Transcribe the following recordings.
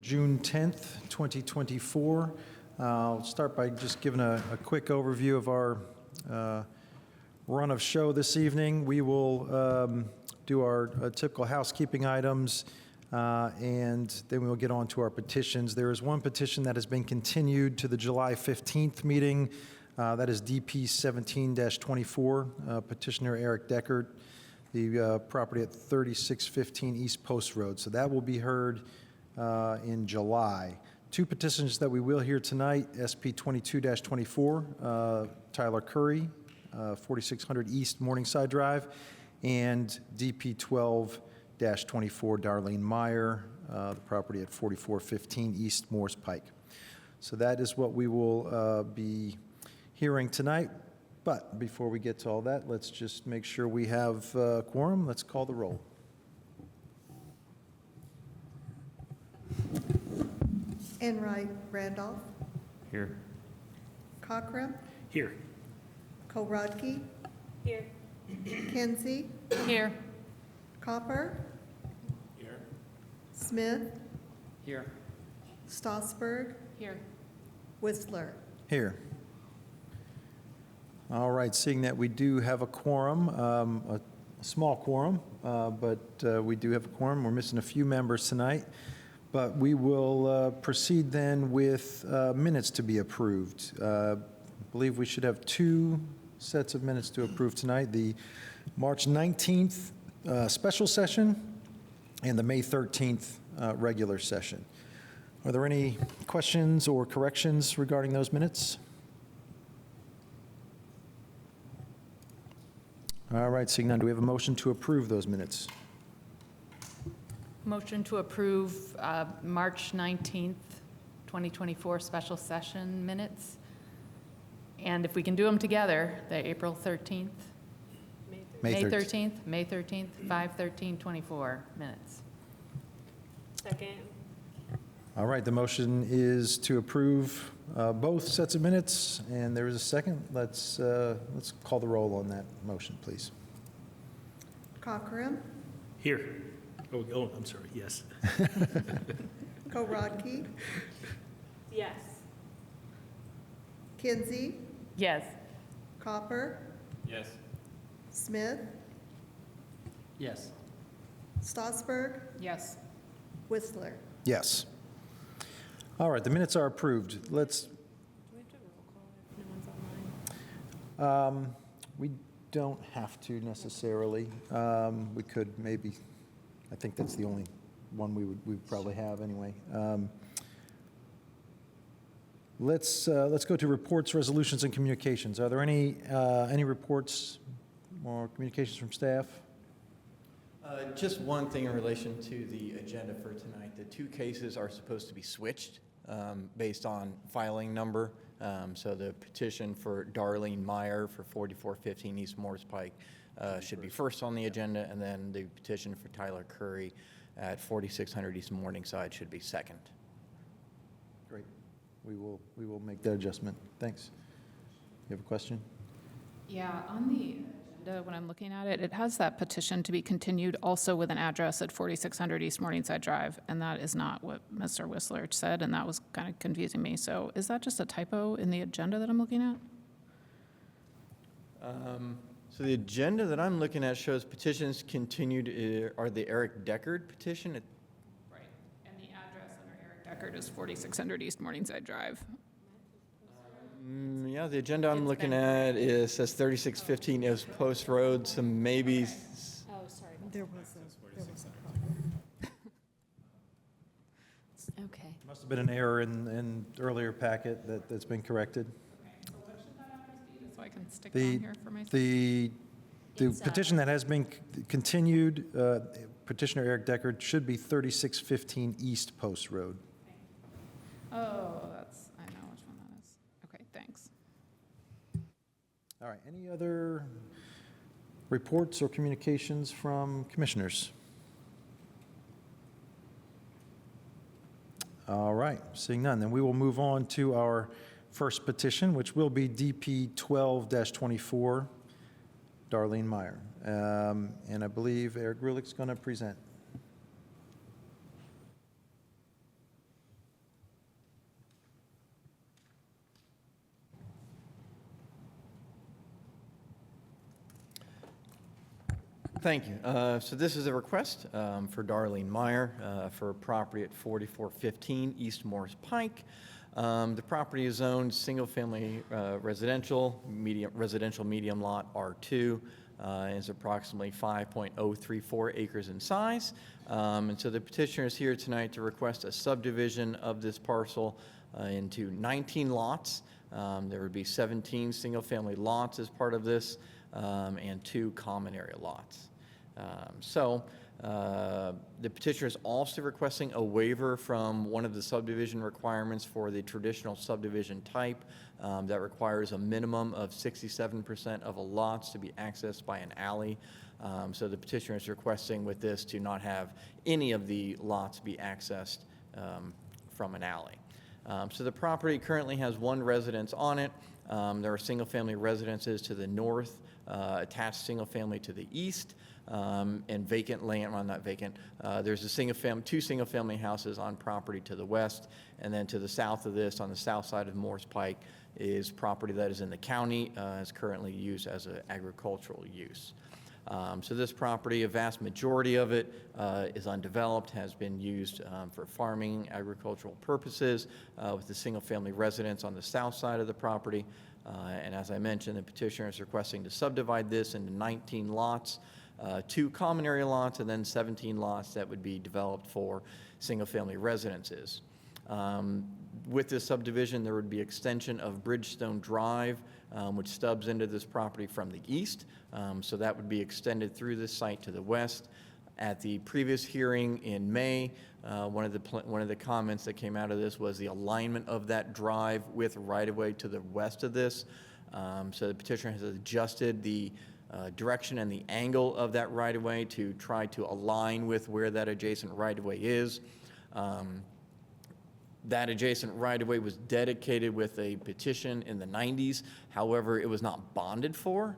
June 10th, 2024. I'll start by just giving a quick overview of our run of show this evening. We will do our typical housekeeping items, and then we'll get on to our petitions. There is one petition that has been continued to the July 15th meeting. That is DP 17-24, petitioner Eric Deckert, the property at 3615 East Post Road. So that will be heard in July. Two petitions that we will hear tonight, SP 22-24, Tyler Curry, 4600 East Morningside Drive, and DP 12-24, Darlene Meyer, the property at 4415 East Morse Pike. So that is what we will be hearing tonight. But before we get to all that, let's just make sure we have quorum. Let's call the roll. Enright Randolph. Here. Cochran. Here. Korodke. Here. Kinsey. Here. Copper. Here. Smith. Here. Stossberg. Here. Whistler. Here. All right, seeing that we do have a quorum, a small quorum, but we do have a quorum. We're missing a few members tonight, but we will proceed then with minutes to be approved. I believe we should have two sets of minutes to approve tonight, the March 19th special session and the May 13th regular session. Are there any questions or corrections regarding those minutes? All right, seeing none, do we have a motion to approve those minutes? Motion to approve March 19th, 2024 special session minutes. And if we can do them together, the April 13th, May 13th, 5/13/24 minutes. Second. All right, the motion is to approve both sets of minutes, and there is a second. Let's call the roll on that motion, please. Cochran. Here. Oh, I'm sorry, yes. Korodke. Yes. Kinsey. Yes. Copper. Yes. Smith. Yes. Stossberg. Yes. Whistler. Yes. All right, the minutes are approved. Let's, Do we have to roll call if no one's online? we don't have to necessarily. We could maybe, I think that's the only one we would probably have anyway. Let's go to reports, resolutions, and communications. Are there any reports or communications from staff? Just one thing in relation to the agenda for tonight. The two cases are supposed to be switched based on filing number. So the petition for Darlene Meyer for 4415 East Morse Pike should be first on the agenda, and then the petition for Tyler Curry at 4600 East Morningside should be second. Great. We will make that adjustment. Thanks. You have a question? Yeah, on the agenda, when I'm looking at it, it has that petition to be continued also with an address at 4600 East Morningside Drive, and that is not what Mr. Whistler said, and that was kind of confusing me. So is that just a typo in the agenda that I'm looking at? So the agenda that I'm looking at shows petitions continued are the Eric Deckard petition. Right, and the address under Eric Deckard is 4600 East Morningside Drive. Yeah, the agenda I'm It's looking been- at says 3615 East Post Road, so maybe. Oh, sorry. There was a Okay. Must have been an error in earlier packet that's been corrected. So what should that address be, so I can stick The, down here for myself? the It's, petition that has been continued, petitioner Eric Deckard, should be 3615 East Post Road. Oh, I know which one that is. Okay, thanks. All right, any other reports or communications from commissioners? All right, seeing none, then we will move on to our first petition, which will be DP 12-24, Darlene Meyer. And I believe Eric Grulick's going to present. Thank you. So this is a request for Darlene Meyer for property at 4415 East Morris Pike. The property is zoned single-family residential medium lot R2. And is approximately 5.034 acres in size. And so the petitioner is here tonight to request a subdivision of this parcel into 19 lots. There would be 17 single-family lots as part of this, and 2 common area lots. The petitioner is also requesting a waiver from one of the subdivision requirements for the traditional subdivision type that requires a minimum of 67% of a lots to be accessed by an alley. So the petitioner is requesting with this to not have any of the lots be accessed from an alley. So the property currently has 1 residence on it. There are single-family residences to the north, attached single-family to the east, and vacant land, well, not vacant. There's a 2 single-family houses on property to the west, and then to the south of this, on the south side of Morris Pike, is property that is in the county, is currently used as an agricultural use. So this property, a vast majority of it is undeveloped, has been used for farming, agricultural purposes, with the single-family residence on the south side of the property. And as I mentioned, the petitioner is requesting to subdivide this into 19 lots, 2 common area lots, and then 17 lots that would be developed for single-family residences. With this subdivision, there would be extension of Bridgestone Drive, which stubs into this property from the east. So that would be extended through this site to the west. At the previous hearing in May, one of the comments that came out of this was the alignment of that drive with right-of-way to the west of this. So the petitioner has adjusted the direction and the angle of that right-of-way to try to align with where that adjacent right-of-way is. That adjacent right-of-way was dedicated with a petition in the 90s. However, it was not bonded for.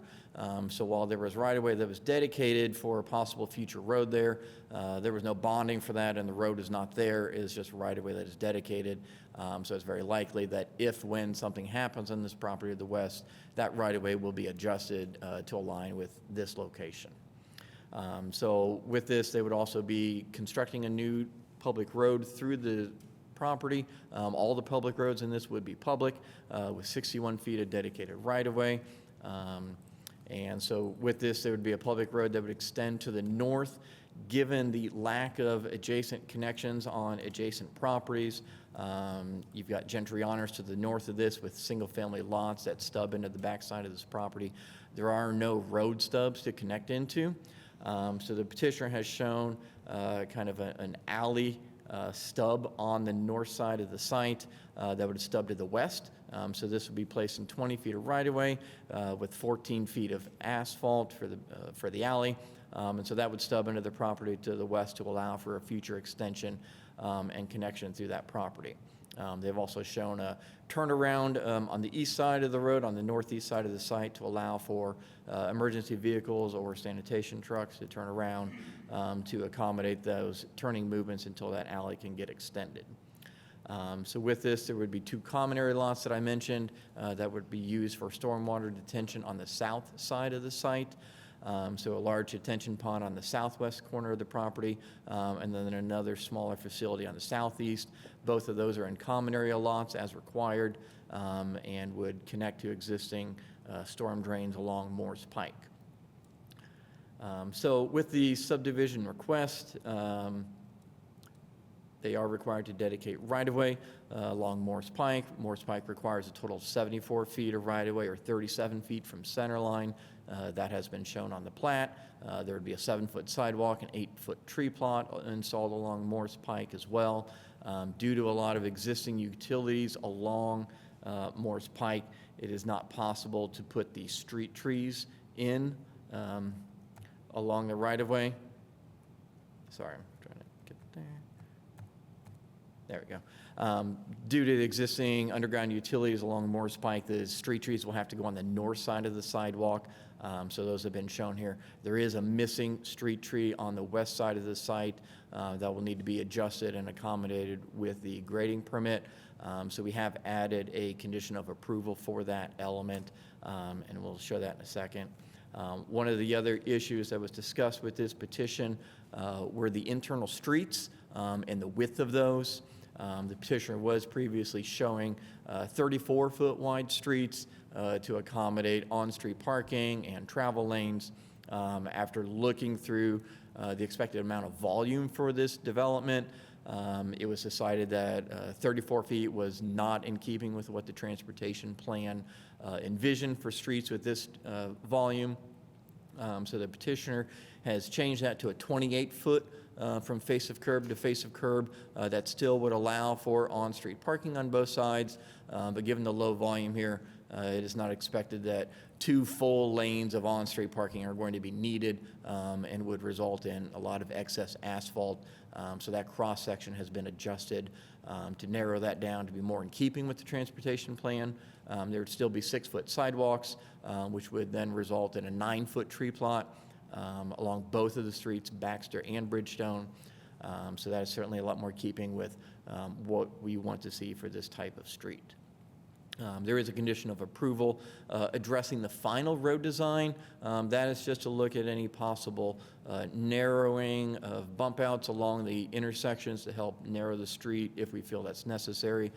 So while there was right-of-way that was dedicated for a possible future road there was no bonding for that, and the road is not there. It is just right-of-way that is dedicated. So it's very likely that when something happens on this property to the west, that right-of-way will be adjusted to align with this location. So with this, they would also be constructing a new public road through the property. All the public roads in this would be public, with 61 feet of dedicated right-of-way. And so with this, there would be a public road that would extend to the north. Given the lack of adjacent connections on adjacent properties, you've got Gentry Honors to the north of this with single-family lots that stub into the backside of this property. There are no road stubs to connect into. So the petitioner has shown kind of an alley stub on the north side of the site that would stub to the west. So this would be placed in 20 feet of right-of-way with 14 feet of asphalt for the alley. And so that would stub into the property to the west to allow for a future extension and connection through that property. They've also shown a turnaround on the east side of the road, on the northeast side of the site, to allow for emergency vehicles or sanitation trucks to turn around to accommodate those turning movements until that alley can get extended. So with this, there would be 2 common area lots that I mentioned that would be used for stormwater detention on the south side of the site. So a large detention pond on the southwest corner of the property, and then another smaller facility on the southeast. Both of those are in common area lots as required, and would connect to existing storm drains along Morris Pike. So with the subdivision request, they are required to dedicate right-of-way along Morris Pike. Morris Pike requires a total of 74 feet of right-of-way, or 37 feet from center line. That has been shown on the plat. There would be a 7-foot sidewalk and 8-foot tree plot installed along Morris Pike as well. Due to a lot of existing utilities along Morris Pike, it is not possible to put the street trees in along the right-of-way. Sorry, I'm trying to get there. There we go. Due to the existing underground utilities along Morris Pike, the street trees will have to go on the north side of the sidewalk. So those have been shown here. There is a missing street tree on the west side of the site that will need to be adjusted and accommodated with the grading permit. So we have added a condition of approval for that element, and we'll show that in a second. One of the other issues that was discussed with this petition were the internal streets and the width of those. The petitioner was previously showing 34-foot wide streets to accommodate on-street parking and travel lanes. After looking through the expected amount of volume for this development, it was decided that 34 feet was not in keeping with what the transportation plan envisioned for streets with this volume. So the petitioner has changed that to a 28-foot from face of curb to face of curb. That still would allow for on-street parking on both sides, but given the low volume here, it is not expected that 2 full lanes of on-street parking are going to be needed and would result in a lot of excess asphalt. So that cross-section has been adjusted to narrow that down to be more in keeping with the transportation plan. There would still be 6-foot sidewalks, which would then result in a 9-foot tree plot along both of the streets, Baxter and Bridgestone. So that is certainly a lot more keeping with what we want to see for this type of street. There is a condition of approval addressing the final road design. That is just to look at any possible narrowing of bump outs along the intersections to help narrow the street if we feel that's necessary.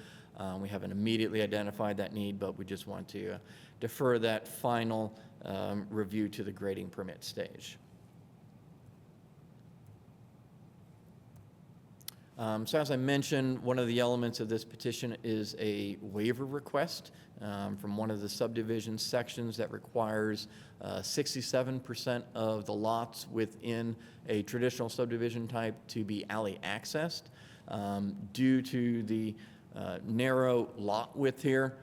We haven't immediately identified that need, but we just want to defer that final review to the grading permit stage. So as I mentioned, one of the elements of this petition is a waiver request from one of the subdivision sections that requires 67% of the lots within a traditional subdivision type to be alley accessed. Due to the narrow lot width here,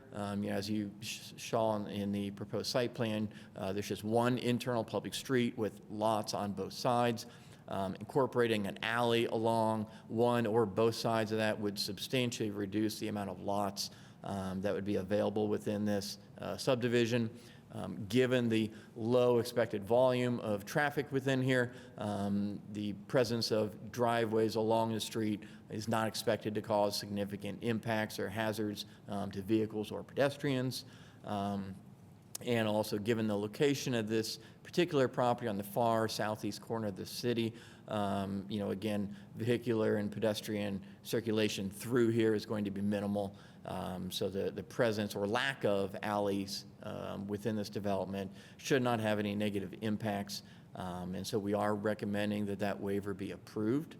as you saw in the proposed site plan, there's just one internal public street with lots on both sides. Incorporating an alley along one or both sides of that would substantially reduce the amount of lots that would be available within this subdivision. Given the low expected volume of traffic within here, the presence of driveways along the street is not expected to cause significant impacts or hazards to vehicles or pedestrians. And also, given the location of this particular property on the far southeast corner of the city, again, vehicular and pedestrian circulation through here is going to be minimal. So the presence or lack of alleys within this development should not have any negative impacts. And so we are recommending that waiver be approved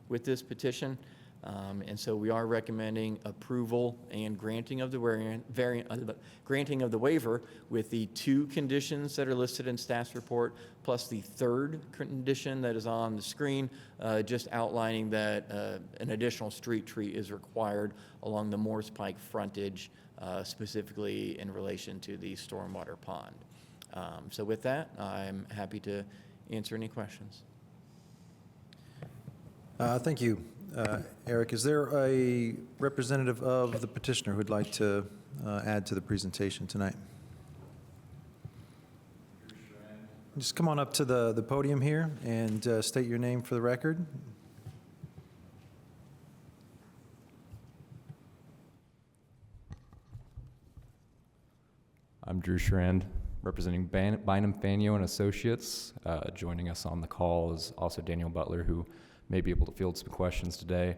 with this petition. And so we are recommending approval and granting of the granting of the waiver with the 2 conditions that are listed in staff's report, plus the 3rd condition that is on the screen, just outlining that an additional street tree is required along the Moores Pike frontage, specifically in relation to the stormwater pond. So with that, I'm happy to answer any questions. Thank you, Eric. Is there a representative of the petitioner who'd like to add to the presentation tonight? Just come on up to the podium here and state your name for the record. I'm Drew Schrand, representing Bynum Fanyo and Associates. Joining us on the call is also Daniel Butler, who may be able to field some questions today.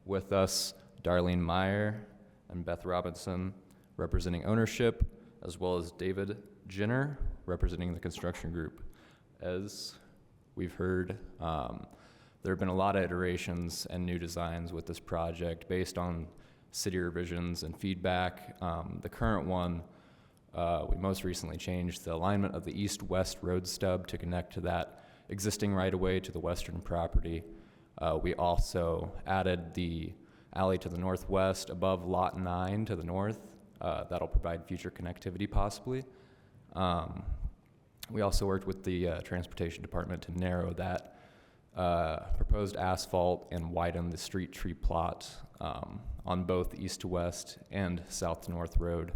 With us, Darlene Meyer and Beth Robinson, representing ownership, as well as David Jenner, representing the construction group. As we've heard, there have been a lot of iterations and new designs with this project based on city revisions and feedback. The current one, we most recently changed the alignment of the east-west road stub to connect to that existing right-of-way to the western property. We also added the alley to the northwest above Lot 9 to the north. That'll provide future connectivity possibly. We also worked with the transportation department to narrow that proposed asphalt and widen the street tree plot on both east to west and south to north road.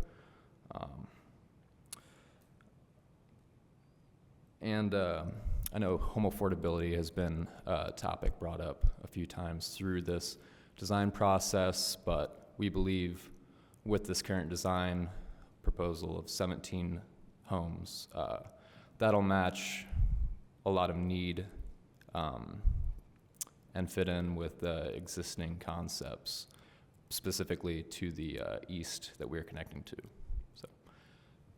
I know home affordability has been a topic brought up a few times through this design process, but we believe with this current design proposal of 17 homes, that'll match a lot of need and fit in with the existing concepts, specifically to the east that we're connecting to. So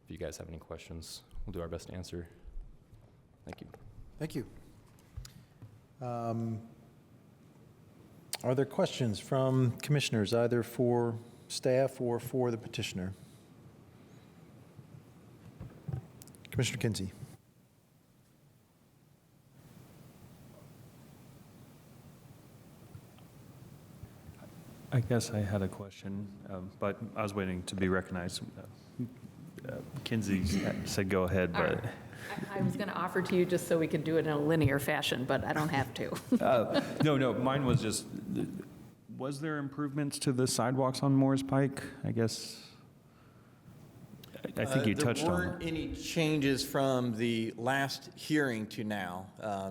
if you guys have any questions, we'll do our best to answer. Thank you. Thank you. Are there questions from commissioners, either for staff or for the petitioner? Commissioner Kinsey. I guess I had a question, but I was waiting to be recognized. Kinsey said go ahead, All but right. I was going to offer to you just so we could do it in a linear fashion, but I don't have to. no, mine was just, was there improvements to the sidewalks on Morris Pike? I guess, I think you touched on There weren't any changes from the last hearing to now.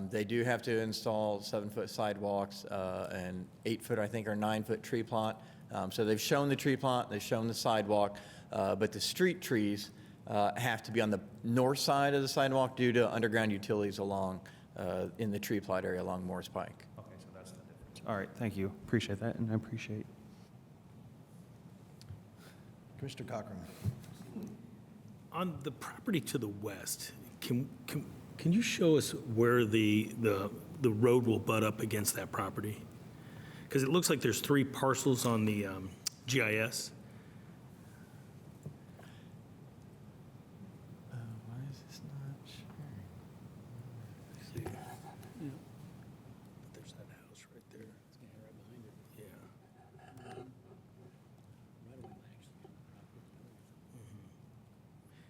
They do have to install 7-foot sidewalks and 8-foot, I think, or 9-foot tree plot. So they've shown the tree plot, they've shown the sidewalk, but the street trees have to be on the north side of the sidewalk due to underground utilities along in the tree plot area along Morris Pike. Okay, so that's the difference. All right, thank you. Appreciate that, and I appreciate. Commissioner Cochran. On the property to the west, can you show us where the road will butt up against that property? Because it looks like there's 3 parcels on the GIS. Why is this not See? Yeah. There's that house right there. It's gonna be right behind it. Yeah.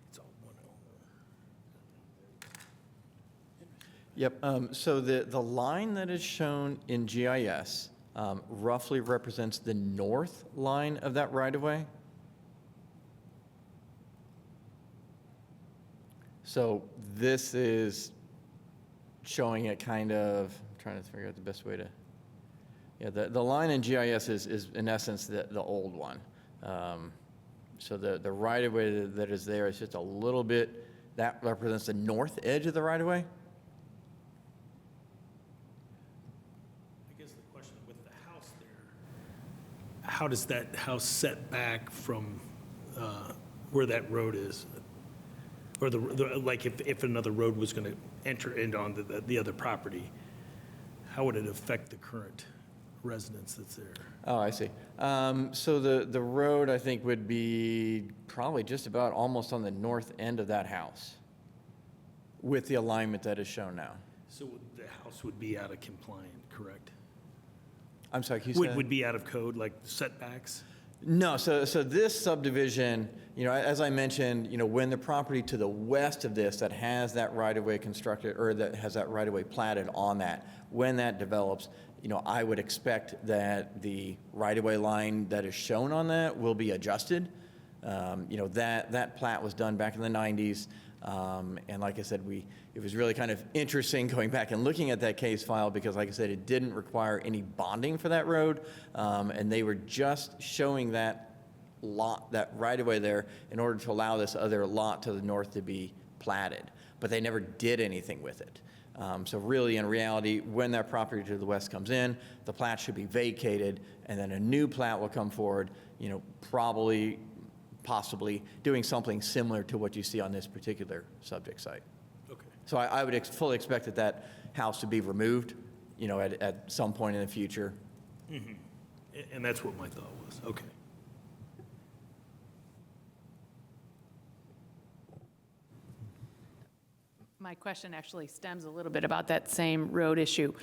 It's all one owner. Yep, so the line that is shown in GIS roughly represents the north line of that right-of-way. So this is showing it kind of, I'm trying to figure out the best way to, yeah, the line in GIS is in essence the old one. So the right-of-way that is there is just a little bit, that represents the north edge of the right-of-way. I guess the question with the house there, how does that house set back from where that road is? Or like if another road was going to enter into on the other property, how would it affect the current residence that's there? Oh, I see. So the road, I think, would be probably just about almost on the north end of that house with the alignment that is shown now. So the house would be out of compliant, correct? I'm sorry, can you say that? Would be out of code, like setbacks? No, so this subdivision, as I mentioned, when the property to the west of this that has that right-of-way constructed, or that has that right-of-way platted on that, when that develops, I would expect that the right-of-way line that is shown on that will be adjusted. That plat was done back in the 90s. And like I said, it was really kind of interesting going back and looking at that case file because, like I said, it didn't require any bonding for that road. And they were just showing that lot, that right-of-way there, in order to allow this other lot to the north to be platted. But they never did anything with it. So really, in reality, when that property to the west comes in, the plat should be vacated, and then a new plat will come forward, possibly doing something similar to what you see on this particular subject site. Okay. So I would fully expect that house to be removed, at some point in the future. Mm-hmm. And that's what my thought was. Okay. My question actually stems a little bit about that same road issue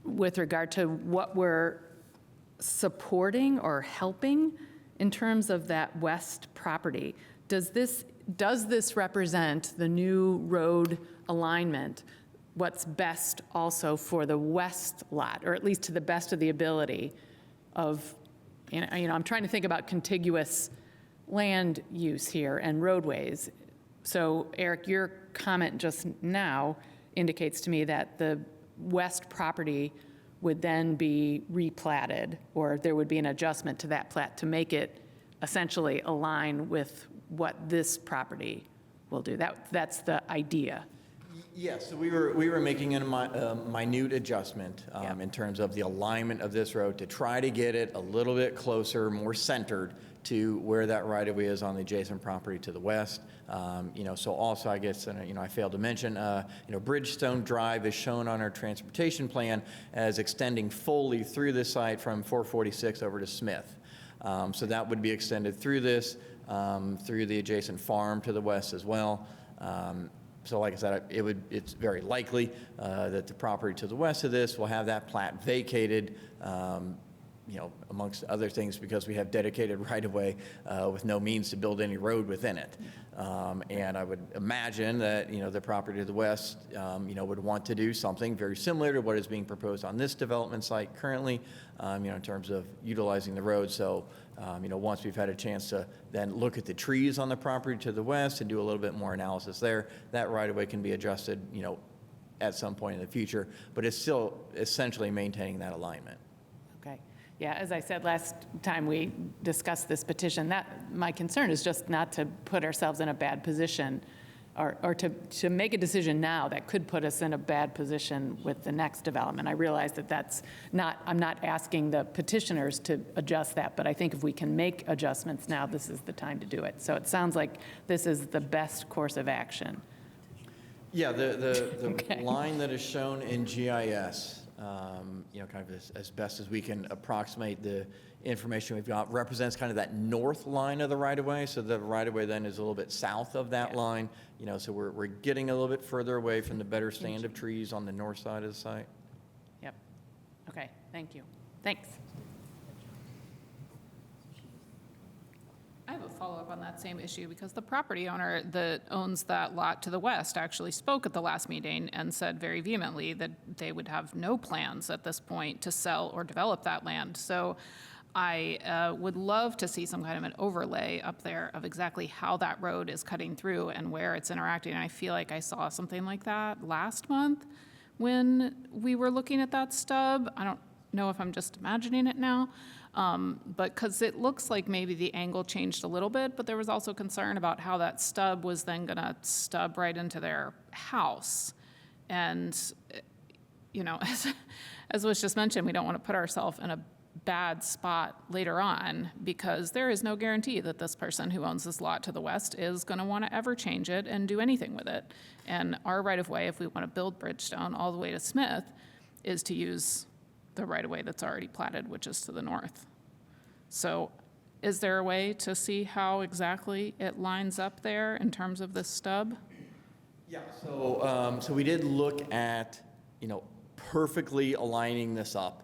with regard to what we're supporting or helping in terms of that west property. Does this represent the new road alignment, what's best also for the west lot, or at least to the best of the ability of, I'm trying to think about contiguous land use here and roadways. So Eric, your comment just now indicates to me that the west property would then be replatted, or there would be an adjustment to that plat to make it essentially align with what this property will do. That's the idea. Yes, so we were making a minute adjustment Yeah. in terms of the alignment of this road to try to get it a little bit closer, more centered to where that right-of-way is on the adjacent property to the west. So also, I guess, I failed to mention, Bridgestone Drive is shown on our transportation plan as extending fully through this site from 446 over to Smith. So that would be extended through this, through the adjacent farm to the west as well. So like I said, it's very likely that the property to the west of this will have that plat vacated, amongst other things, because we have dedicated right-of-way with no means to build any road within it. And I would imagine that, the property to the west, would want to do something very similar to what is being proposed on this development site currently, in terms of utilizing the road. So, once we've had a chance to then look at the trees on the property to the west and do a little bit more analysis there, that right-of-way can be adjusted, at some point in the future, but it's still essentially maintaining that alignment. Okay. Yeah, as I said last time we discussed this petition, that, my concern is just not to put ourselves in a bad position or to make a decision now that could put us in a bad position with the next development. I realize that that's not, I'm not asking the petitioners to adjust that, but I think if we can make adjustments now, this is the time to do it. So it sounds like this is the best course of action. Yeah, the Okay. line that is shown in GIS, kind of as best as we can approximate the information we've got, represents kind of that north line of the right-of-way. So the right-of-way then is a little bit south of that line. So we're getting a little bit further away from the better stand of trees on the north side of the site. Yep. Okay, thank you. Thanks. I have a follow-up on that same issue because the property owner that owns that lot to the west actually spoke at the last meeting and said very vehemently that they would have no plans at this point to sell or develop that land. So I would love to see some kind of an overlay up there of exactly how that road is cutting through and where it's interacting. And I feel like I saw something like that last month when we were looking at that stub. I don't know if I'm just imagining it now. But because it looks like maybe the angle changed a little bit, but there was also concern about how that stub was then going to stub right into their house. And, as was just mentioned, we don't want to put ourselves in a bad spot later on because there is no guarantee that this person who owns this lot to the west is going to want to ever change it and do anything with it. And our right-of-way, if we want to build Bridgestone all the way to Smith, is to use the right-of-way that's already platted, which is to the north. So is there a way to see how exactly it lines up there in terms of this stub? Yeah, so we did look at, perfectly aligning this up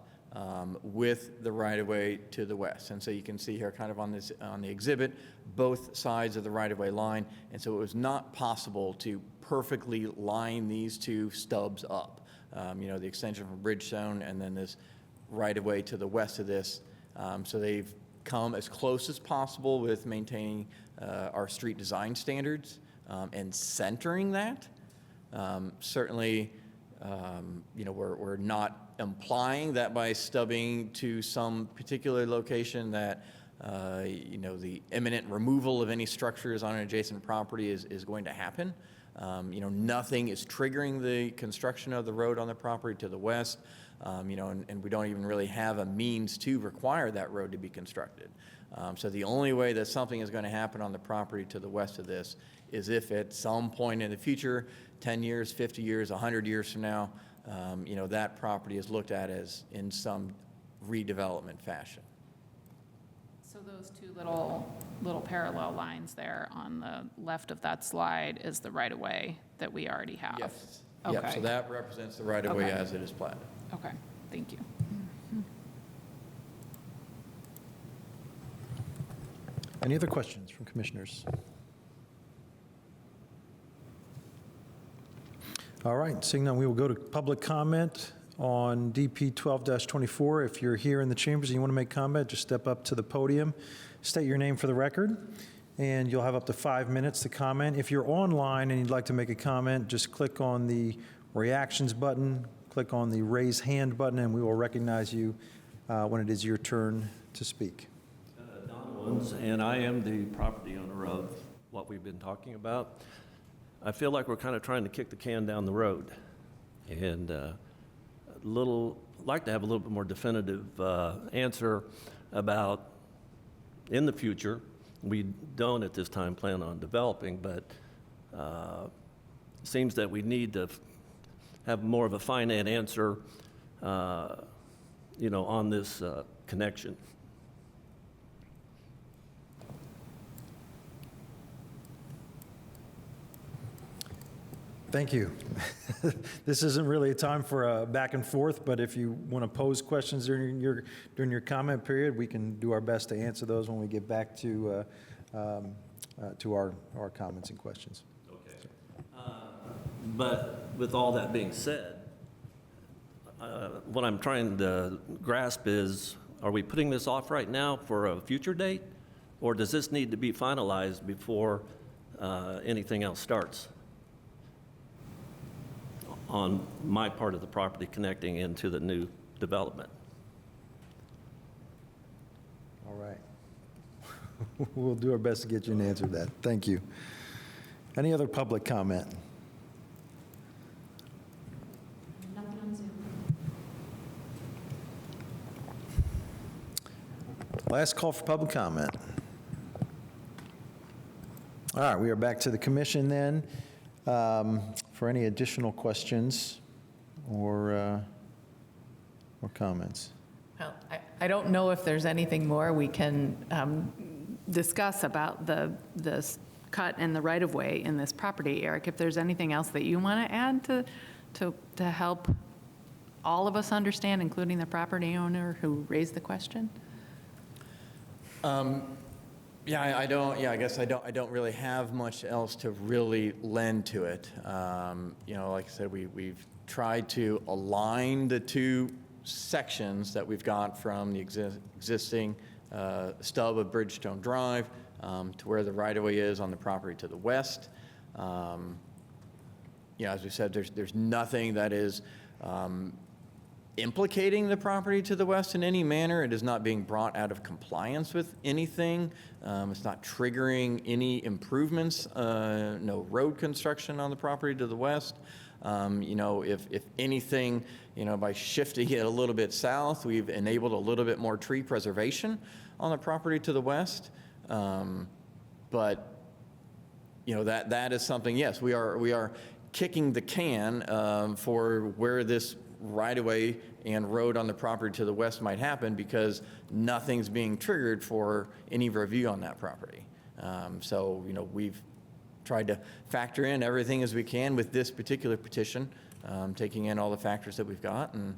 with the right-of-way to the west. And so you can see here kind of on the exhibit, both sides of the right-of-way line. And so it was not possible to perfectly line these two stubs up. The extension from Bridgestone and then this right-of-way to the west of this. So they've come as close as possible with maintaining our street design standards and centering that. Certainly, we're not implying that by stubbing to some particular location that, the imminent removal of any structures on an adjacent property is going to happen. Nothing is triggering the construction of the road on the property to the west, and we don't even really have a means to require that road to be constructed. So the only way that something is going to happen on the property to the west of this is if at some point in the future, 10 years, 50 years, 100 years from now, that property is looked at as in some redevelopment fashion. So those two little parallel lines there on the left of that slide is the right-of-way that we already have? Yes. Okay. Yep, so that represents the right-of-way Okay. as it is platted. Okay, thank you. Any other questions from commissioners? All right, seeing none, we will go to public comment on DP 12-24. If you're here in the chambers and you want to make comment, just step up to the podium, state your name for the record, and you'll have up to 5 minutes to comment. If you're online and you'd like to make a comment, just click on the reactions button, click on the raise hand button, and we will recognize you when it is your turn to speak. Don Owens, and I am the property owner of what we've been talking about. I feel like we're kind of trying to kick the can down the road. And like to have a little bit more definitive answer about, in the future, we don't at this time plan on developing, but seems that we need to have more of a finite answer, on this connection. Thank you. This isn't really a time for a back and forth, but if you want to pose questions during your comment period, we can do our best to answer those when we get back to our comments and questions. Okay. But with all that being said, what I'm trying to grasp is, are we putting this off right now for a future date? Or does this need to be finalized before anything else starts on my part of the property connecting into the new development? All right. We'll do our best to get you an answer to that. Thank you. Any other public comment? Nothing on Zoom. Last call for public comment. All right, we are back to the commission then for any additional questions or comments. Well, I don't know if there's anything more we can discuss about the cut and the right-of-way in this property. Eric, if there's anything else that you want to add to help all of us understand, including the property owner who raised the question? I guess I don't really have much else to really lend to it. Like I said, we've tried to align the two sections that we've got from the existing stub of Bridgestone Drive to where the right-of-way is on the property to the west. As we said, there's nothing that is implicating the property to the west in any manner. It is not being brought out of compliance with anything. It's not triggering any improvements, no road construction on the property to the west. If anything, by shifting it a little bit south, we've enabled a little bit more tree preservation on the property to the west. That is something, yes, we are kicking the can for where this right-of-way and road on the property to the west might happen because nothing's being triggered for any review on that property. We've tried to factor in everything as we can with this particular petition, taking in all the factors that we've got, and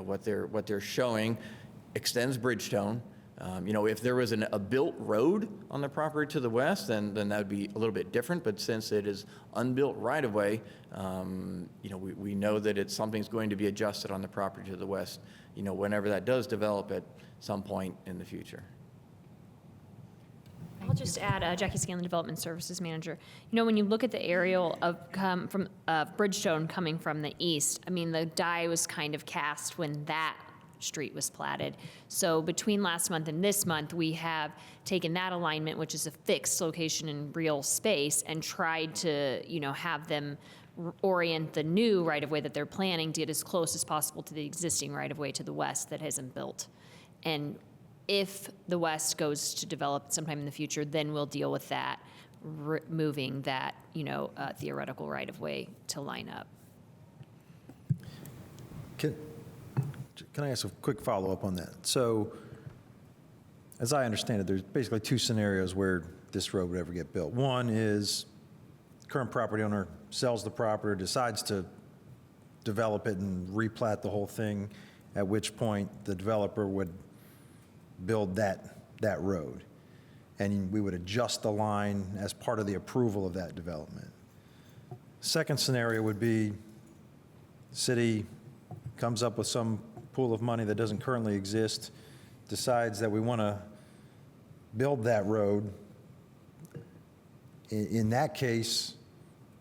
what they're showing extends Bridgestone. If there was a built road on the property to the west, then that would be a little bit different. But since it is unbuilt right-of-way, we know that something's going to be adjusted on the property to the west, whenever that does develop at some point in the future. I'll just add, Jackie Scanlon, Development Services Manager. When you look at the aerial of from Bridgestone coming from the east, the die was kind of cast when that street was platted. So between last month and this month, we have taken that alignment, which is a fixed location in real space, and tried to, have them orient the new right-of-way that they're planning to get as close as possible to the existing right-of-way to the west that hasn't built. And if the west goes to develop sometime in the future, then we'll deal with that, moving that, theoretical right-of-way to line up. Can I ask a quick follow-up on that? So, as I understand it, there's basically two scenarios where this road would ever get built. One is current property owner sells the property, decides to develop it and replat the whole thing, at which point the developer would build that road. And we would adjust the line as part of the approval of that development. Second scenario would be the city comes up with some pool of money that doesn't currently exist, decides that we want to build that road. In that case,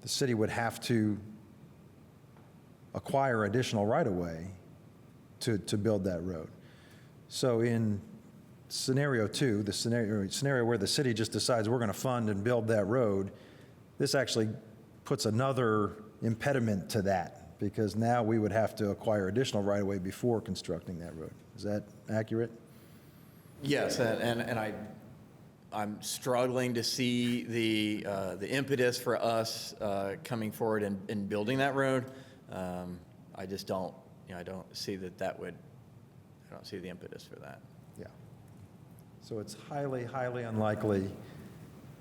the city would have to acquire additional right-of-way to build that road. So in scenario two, the scenario where the city just decides we're going to fund and build that road, this actually puts another impediment to that, because now we would have to acquire additional right-of-way before constructing that road. Is that accurate? Yes, and I'm struggling to see the impetus for us coming forward and building that road. I just don't, I don't see I don't see the impetus for that. Yeah. So it's highly, highly unlikely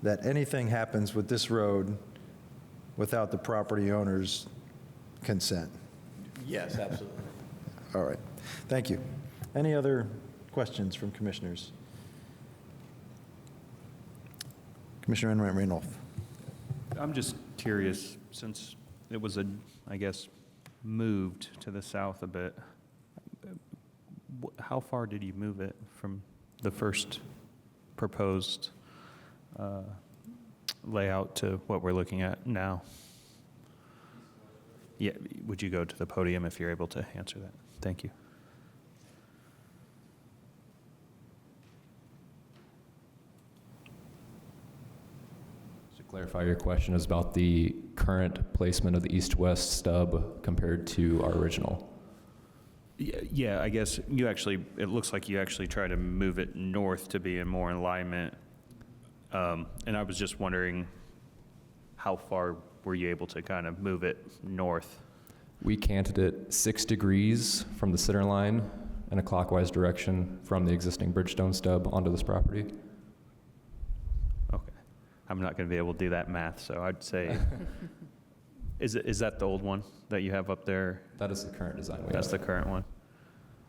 that anything happens with this road without the property owner's consent. Yes, absolutely. All right. Thank you. Any other questions from commissioners? Commissioner Enright Randolph. I'm just curious, since it was I guess, moved to the south a bit, how far did you move it from the first proposed layout to what we're looking at now? Yeah, would you go to the podium if you're able to answer that? Thank you. To clarify, your question is about the current placement of the east-west stub compared to our original. Yeah, I guess it looks like you actually try to move it north to be in more alignment. And I was just wondering, how far were you able to kind of move it north? We canted it 6 degrees from the center line in a clockwise direction from the existing Bridgestone stub onto this property. Okay. I'm not going to be able to do that math, so I'd say, is that the old one that you have up there? That is the current design we That's have. the current one?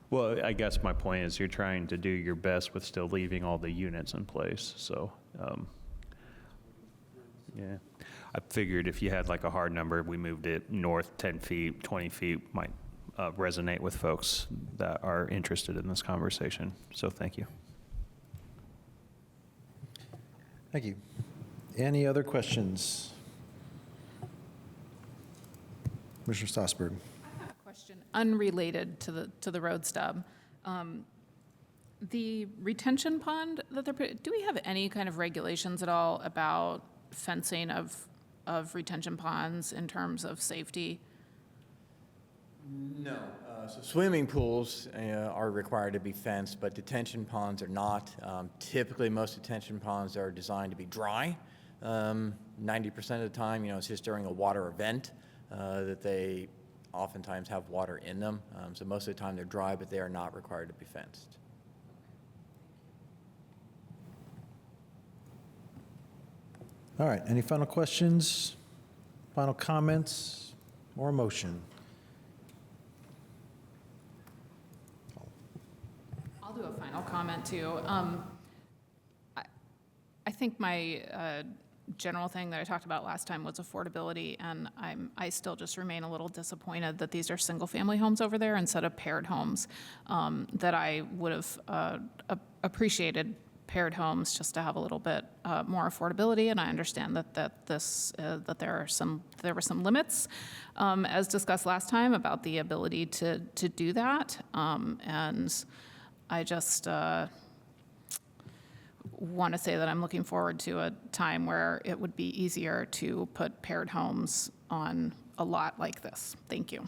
Well, I guess my point is you're trying to do your best with still leaving all the units in place, so, yeah. I figured if you had like a hard number, we moved it north 10 feet, 20 feet, might resonate with folks that are interested in this conversation. So thank you. Thank you. Any other questions? Commissioner Stossberg. Question unrelated to the road stub. The retention pond that do we have any kind of regulations at all about fencing of retention ponds in terms of safety? No. So swimming pools are required to be fenced, but detention ponds are not. Typically, most detention ponds are designed to be dry. 90% of the time, it's just during a water event that they oftentimes have water in them. So most of the time they're dry, but they are not required to be fenced. All right. Any final questions, final comments, or motion? I'll do a final comment, too. I think my general thing that I talked about last time was affordability, and I still just remain a little disappointed that these are single-family homes over there instead of paired homes, that I would have appreciated paired homes just to have a little bit more affordability, and I understand that there were some limits, as discussed last time, about the ability to do that, and I just want to say that I'm looking forward to a time where it would be easier to put paired homes on a lot like this. Thank you.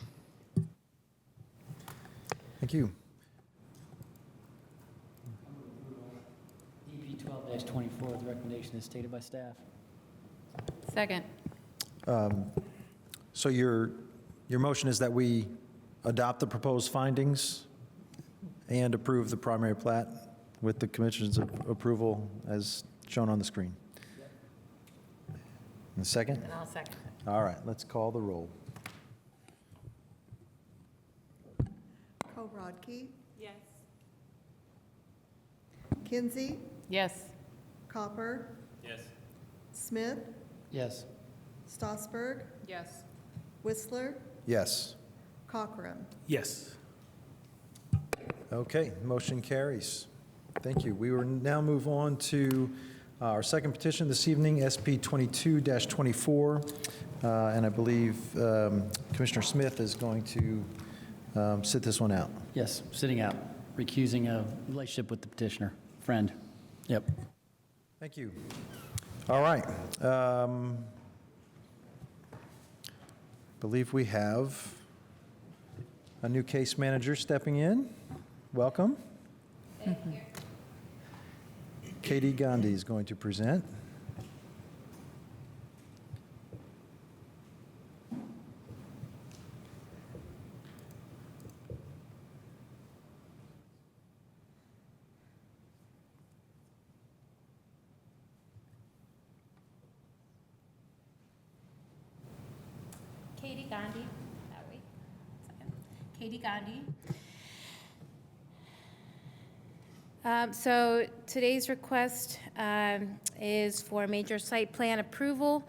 Thank you. EP 12-24, the recommendation is stated by staff. Second. So your motion is that we adopt the proposed findings and approve the primary plat with the commission's approval as shown on the screen? And second? And I'll second it. All right, let's call the roll. Kowrodke, Yes. Kinsey, Yes. Copper, Yes. Smith, Yes. Stossberg, Yes. Whistler, Yes. Cockrum. Yes. Okay, motion carries. Thank you. We will now move on to our second petition this evening, SP 22-24. And I believe Commissioner Smith is going to sit this one out. Yes, sitting out, recusing a relationship with the petitioner, friend. Yep. Thank you. All right. believe we have a new case manager stepping in. Welcome. Katie Gandhi is going to present. Katie Gandhi, that way. Second. Katie Gandhi. So today's request is for major site plan approval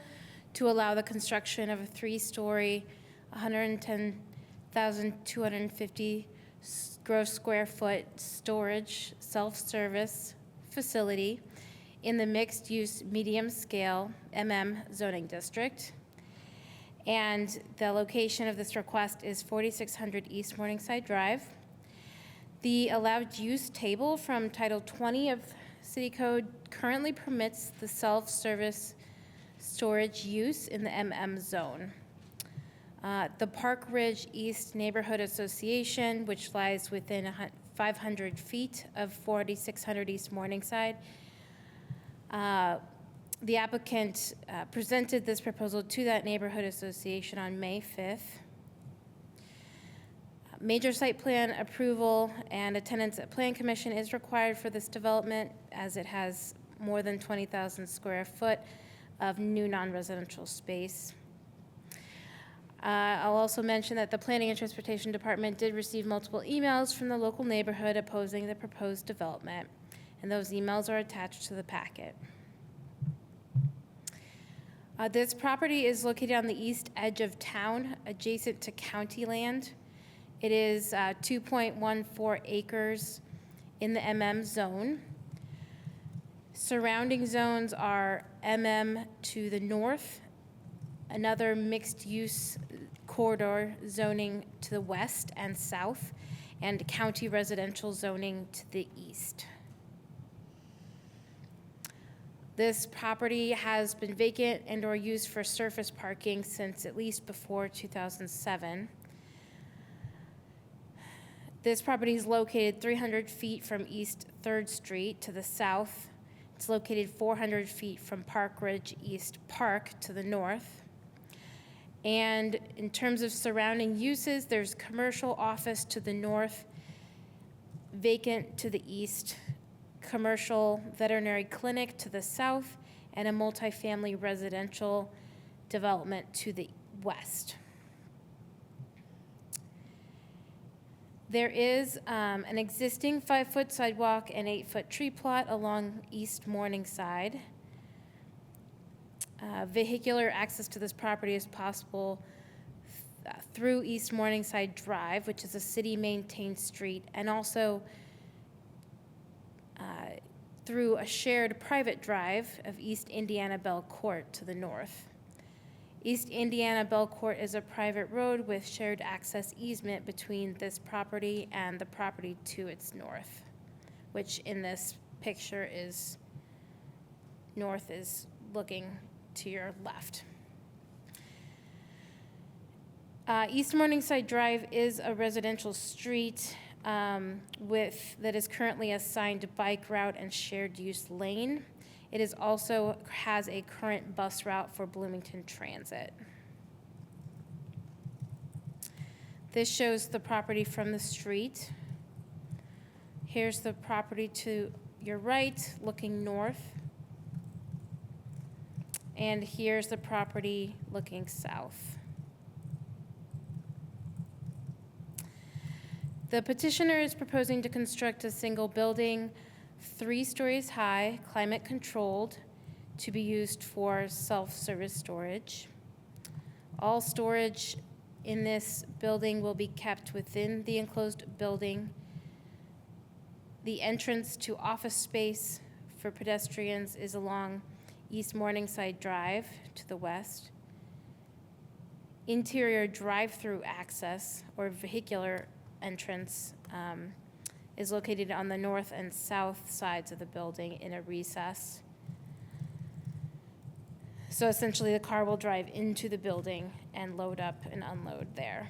to allow the construction of a 3-story, 110,250 gross square foot storage self-service facility in the mixed-use medium-scale zoning district. And the location of this request is 4600 East Morningside Drive. The allowed use table from Title 20 of City Code currently permits the self-service storage use in the zone. The Park Ridge East Neighborhood Association, which lies within 500 feet of 4600 East Morningside, the applicant presented this proposal to that neighborhood association on May 5th. Major site plan approval and attendance at Plan Commission is required for this development as it has more than 20,000 square foot of new non-residential space. I'll also mention that the Planning and Transportation Department did receive multiple emails from the local neighborhood opposing the proposed development, and those emails are attached to the packet. This property is located on the east edge of town, adjacent to county land. It is 2.14 acres in the zone. Surrounding zones are to the north, another mixed-use corridor zoning to the west and south, and county residential zoning to the east. This property has been vacant and or used for surface parking since at least before 2007. This property is located 300 feet from East 3rd Street to the south. It's located 400 feet from Park Ridge East Park to the north. And in terms of surrounding uses, there's commercial office to the north, vacant to the east, commercial veterinary clinic to the south, and a multifamily residential development to the west. There is an existing 5-foot sidewalk and 8-foot tree plot along East Morningside. Vehicular access to this property is possible through East Morningside Drive, which is a city-maintained street, and also through a shared private drive of East Indiana Bell Court to the north. East Indiana Bell Court is a private road with shared access easement between this property and the property to its north, which in this picture is north is looking to your left. East Morningside Drive is a residential street that is currently assigned bike route and shared use lane. It is also has a current bus route for Bloomington Transit. This shows the property from the street. Here's the property to your right, looking north. And here's the property looking south. The petitioner is proposing to construct a single building, 3 stories high, climate controlled, to be used for self-service storage. All storage in this building will be kept within the enclosed building. The entrance to office space for pedestrians is along East Morningside Drive to the west. Interior drive-through access or vehicular entrance is located on the north and south sides of the building in a recess. So essentially, the car will drive into the building and load up and unload there.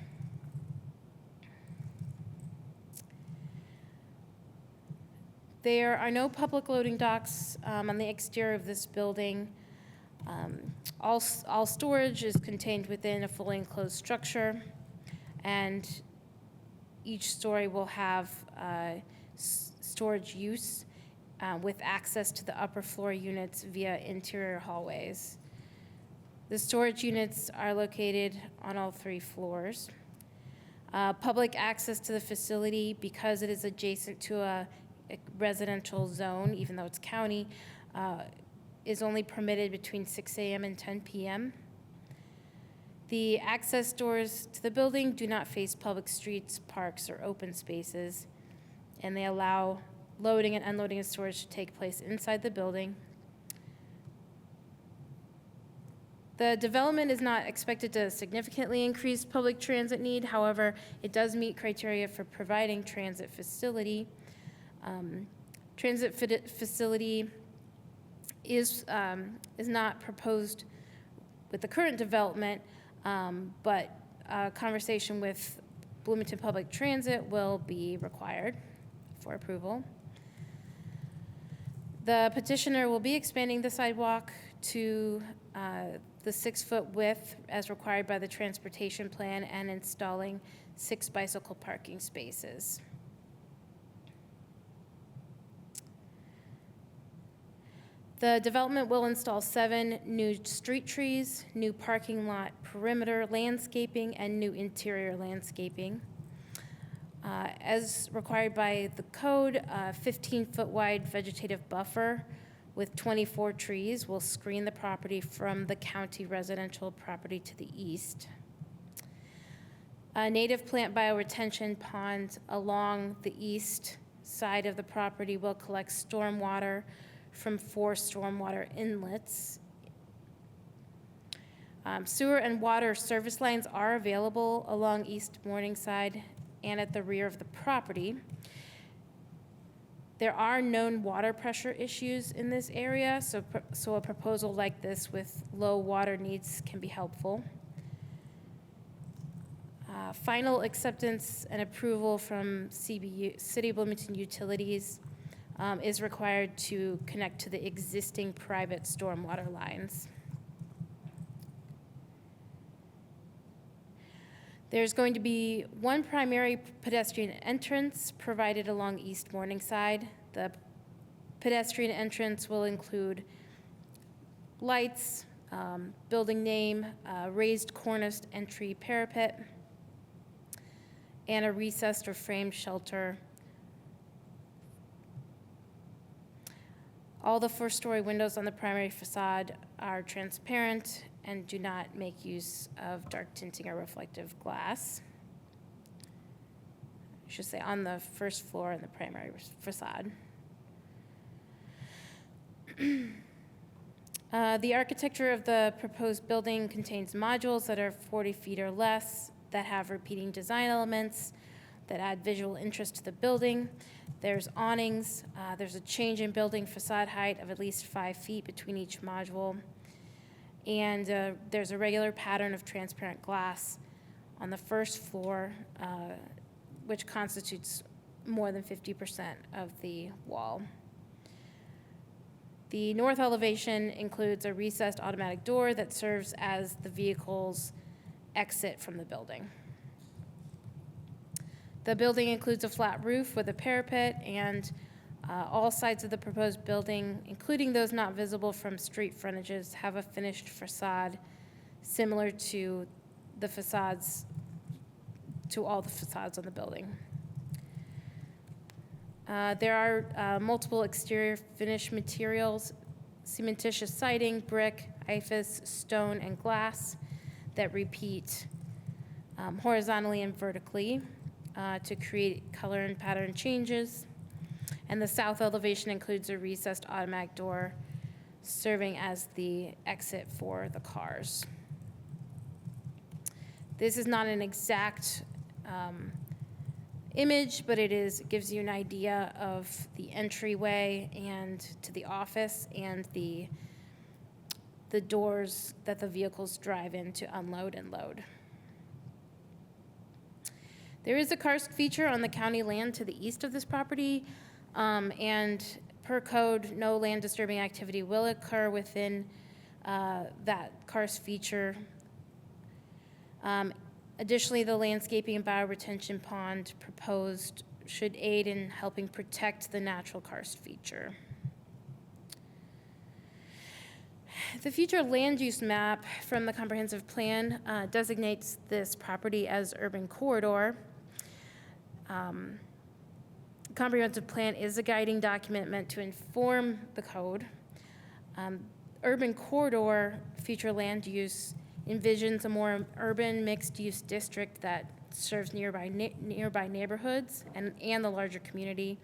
There are no public loading docks on the exterior of this building. All storage is contained within a fully enclosed structure, and each story will have storage use with access to the upper floor units via interior hallways. The storage units are located on all 3 floors. Public access to the facility, because it is adjacent to a residential zone, even though it's county, is only permitted between 6 a.m. and 10 p.m. The access doors to the building do not face public streets, parks, or open spaces, and they allow loading and unloading of storage to take place inside the building. The development is not expected to significantly increase public transit need. However, it does meet criteria for providing transit facility. Facility is not proposed with the current development, but a conversation with Bloomington Public Transit will be required for approval. The petitioner will be expanding the sidewalk to the 6-foot width as required by the transportation plan and installing 6 bicycle parking spaces. The development will install 7 new street trees, new parking lot perimeter landscaping, and new interior landscaping. As required by the code, a 15-foot wide vegetative buffer with 24 trees will screen the property from the county residential property to the east. A native plant bioretention pond along the east side of the property will collect stormwater from 4 stormwater inlets. Sewer and water service lines are available along East Morningside and at the rear of the property. There are known water pressure issues in this area, so a proposal like this with low water needs can be helpful. Final acceptance and approval from City of Bloomington Utilities is required to connect to the existing private stormwater lines. There's going to be 1 primary pedestrian entrance provided along East Morningside. The pedestrian entrance will include lights, building name, raised corniced entry parapet, and a recessed or framed shelter. All the 4-story windows on the primary facade are transparent and do not make use of dark tinting or reflective glass. I should say on the first floor in the primary facade. The architecture of the proposed building contains modules that are 40 feet or less, that have repeating design elements, that add visual interest to the building. There's awnings. There's a change in building facade height of at least 5 feet between each module. And there's a regular pattern of transparent glass on the first floor, which constitutes more than 50% of the wall. The north elevation includes a recessed automatic door that serves as the vehicle's exit from the building. The building includes a flat roof with a parapet, and all sides of the proposed building, including those not visible from street frontages, have a finished facade similar to the facades, to all the facades on the building. There are multiple exterior finish materials, cementitious siding, brick, IFAS, stone, and glass that repeat horizontally and vertically to create color and pattern changes. And the south elevation includes a recessed automatic door serving as the exit for the cars. This is not an exact image, but it gives you an idea of the entryway and to the office and the the doors that the vehicles drive in to unload and load. There is a karst feature on the county land to the east of this property, and per code, no land disturbing activity will occur within that karst feature. Additionally, the landscaping and bioretention pond proposed should aid in helping protect the natural karst feature. The future land use map from the comprehensive plan designates this property as urban corridor. Comprehensive plan is a guiding document meant to inform the code. Urban corridor future land use envisions a more urban mixed-use district that serves nearby neighborhoods and the larger community.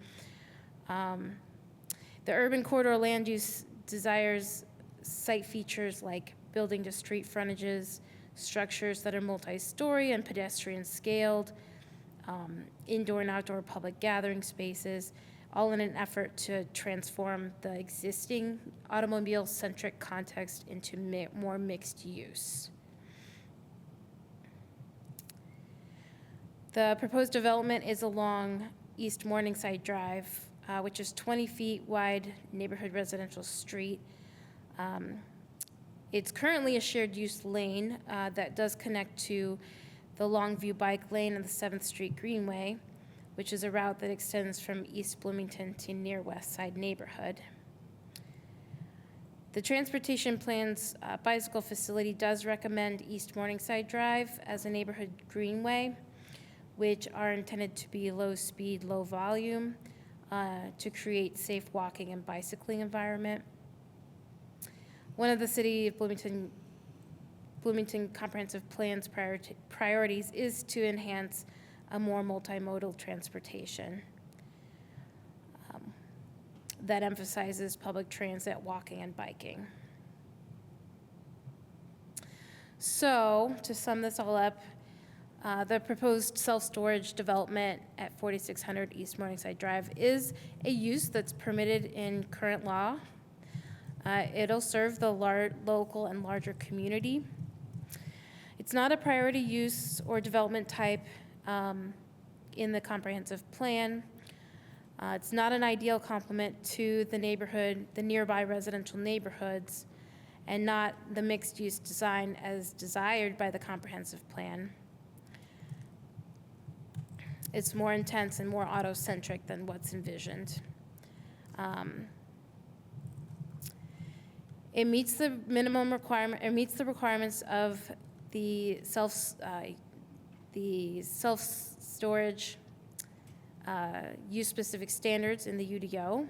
The urban corridor land use desires site features like building to street frontages, structures that are multi-story and pedestrian scaled, indoor and outdoor public gathering spaces, all in an effort to transform the existing automobile-centric context into more mixed use. The proposed development is along East Morningside Drive, which is 20 feet wide neighborhood residential street. It's currently a shared use lane that does connect to the Longview Bike Lane and the 7th Street Greenway, which is a route that extends from East Bloomington to near West Side neighborhood. The transportation plan's bicycle facility does recommend East Morningside Drive as a neighborhood greenway, which are intended to be low speed, low volume to create safe walking and bicycling environment. One of the City of Bloomington Comprehensive Plan's priorities is to enhance a more multimodal transportation that emphasizes public transit, walking, and biking. So, to sum this all up, the proposed self-storage development at 4600 East Morningside Drive is a use that's permitted in current law. It'll serve the local and larger community. It's not a priority use or development type in the comprehensive plan. It's not an ideal complement to the nearby residential neighborhoods, and not the mixed-use design as desired by the comprehensive plan. It's more intense and more auto-centric than what's envisioned. It meets the minimum requirement. It meets the requirements of the self-storage use-specific standards in the UDO.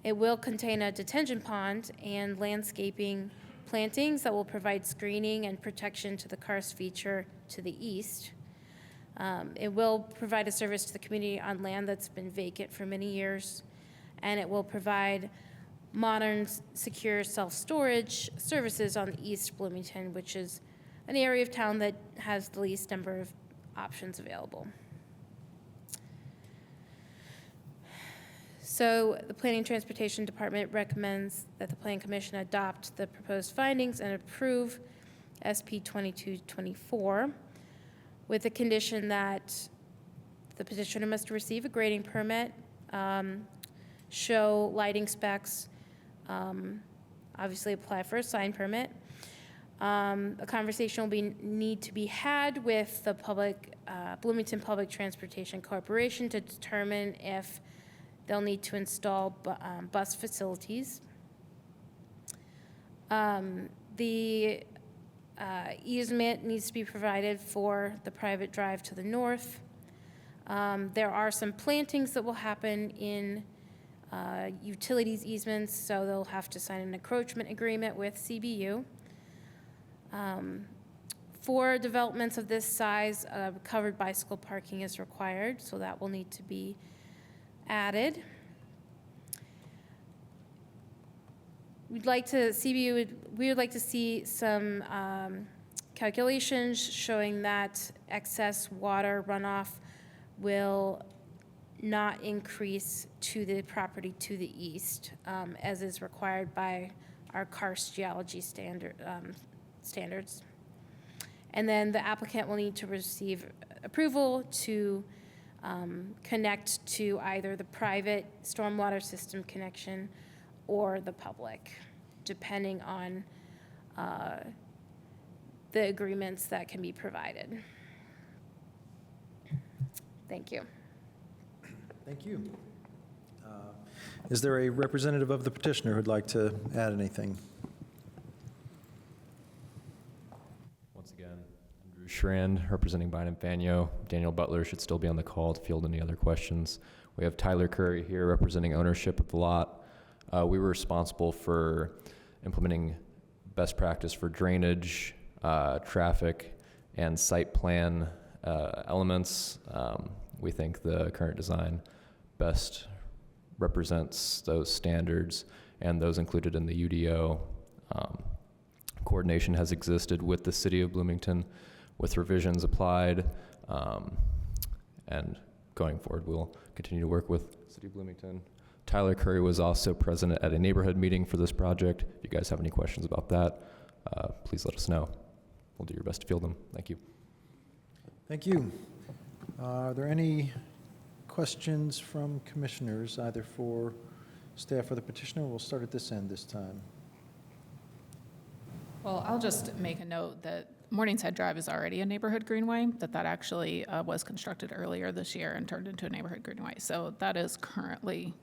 It will contain a detention pond and landscaping plantings that will provide screening and protection to the karst feature to the east. It will provide a service to the community on land that's been vacant for many years, and it will provide modern, secure self-storage services on East Bloomington, which is an area of town that has the least number of options available. So the Planning and Transportation Department recommends that the Plan Commission adopt the proposed findings and approve SP 2224 with the condition that the petitioner must receive a grading permit, show lighting specs, obviously apply for a sign permit. A conversation will need to be had with the Bloomington Public Transportation Corporation to determine if they'll need to install bus facilities. The easement needs to be provided for the private drive to the north. There are some plantings that will happen in utilities easements, so they'll have to sign an encroachment agreement with CBU. For developments of this size, covered bicycle parking is required, so that will need to be added. We would like to see some calculations showing that excess water runoff will not increase to the property to the east, as is required by our karst geology standards. And then the applicant will need to receive approval to connect to either the private stormwater system connection or the public, depending on the agreements that can be provided. Thank you. Thank you. Is there a representative of the petitioner who'd like to add anything? Once again, Andrew Schrand, representing Bynum Fanyo. Daniel Butler should still be on the call to field any other questions. We have Tyler Curry here representing ownership of the lot. We were responsible for implementing best practice for drainage, traffic, and site plan elements. We think the current design best represents those standards and those included in the UDO. Coordination has existed with the City of Bloomington with revisions applied, and going forward, we'll continue to work with City of Bloomington. Tyler Curry was also present at a neighborhood meeting for this project. If you guys have any questions about that, please let us know. We'll do your best to field them. Thank you. Thank you. Are there any questions from commissioners, either for staff or the petitioner? We'll start at this end this time. Well, I'll just make a note that Morningside Drive is already a neighborhood greenway, that actually was constructed earlier this year and turned into a neighborhood greenway. So that is currently,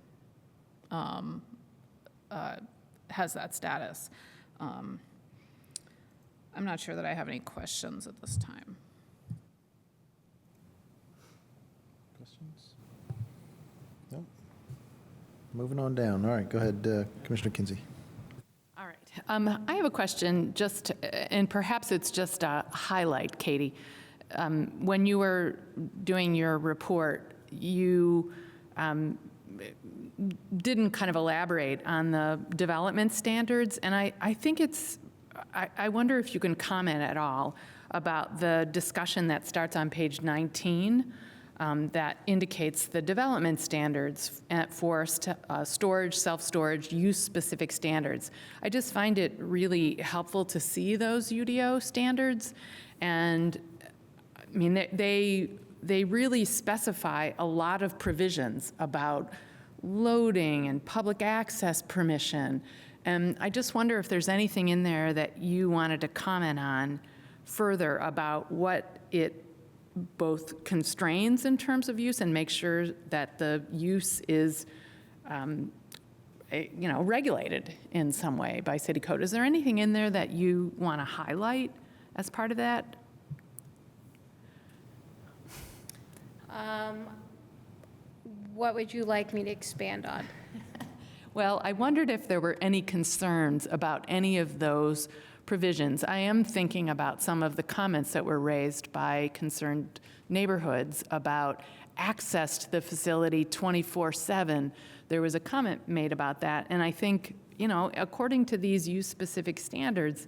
has that status. I'm not sure that I have any questions at this time. Questions? Nope. Moving on down. All right, go ahead, Commissioner Kinsey. All right. I have a question, and perhaps it's just a highlight, Katie. When you were doing your report, you didn't kind of elaborate on the development standards, and I think I wonder if you can comment at all about the discussion that starts on page 19 that indicates the development standards for storage, self-storage, use-specific standards. I just find it really helpful to see those UDO standards, and I mean, they really specify a lot of provisions about loading and public access permission. And I just wonder if there's anything in there that you wanted to comment on further about what it both constrains in terms of use and make sure that the use is, regulated in some way by city code. Is there anything in there that you want to highlight as part of that? What would you like me to expand on? Well, I wondered if there were any concerns about any of those provisions. I am thinking about some of the comments that were raised by concerned neighborhoods about access to the facility 24/7. There was a comment made about that, and I think, according to these use-specific standards,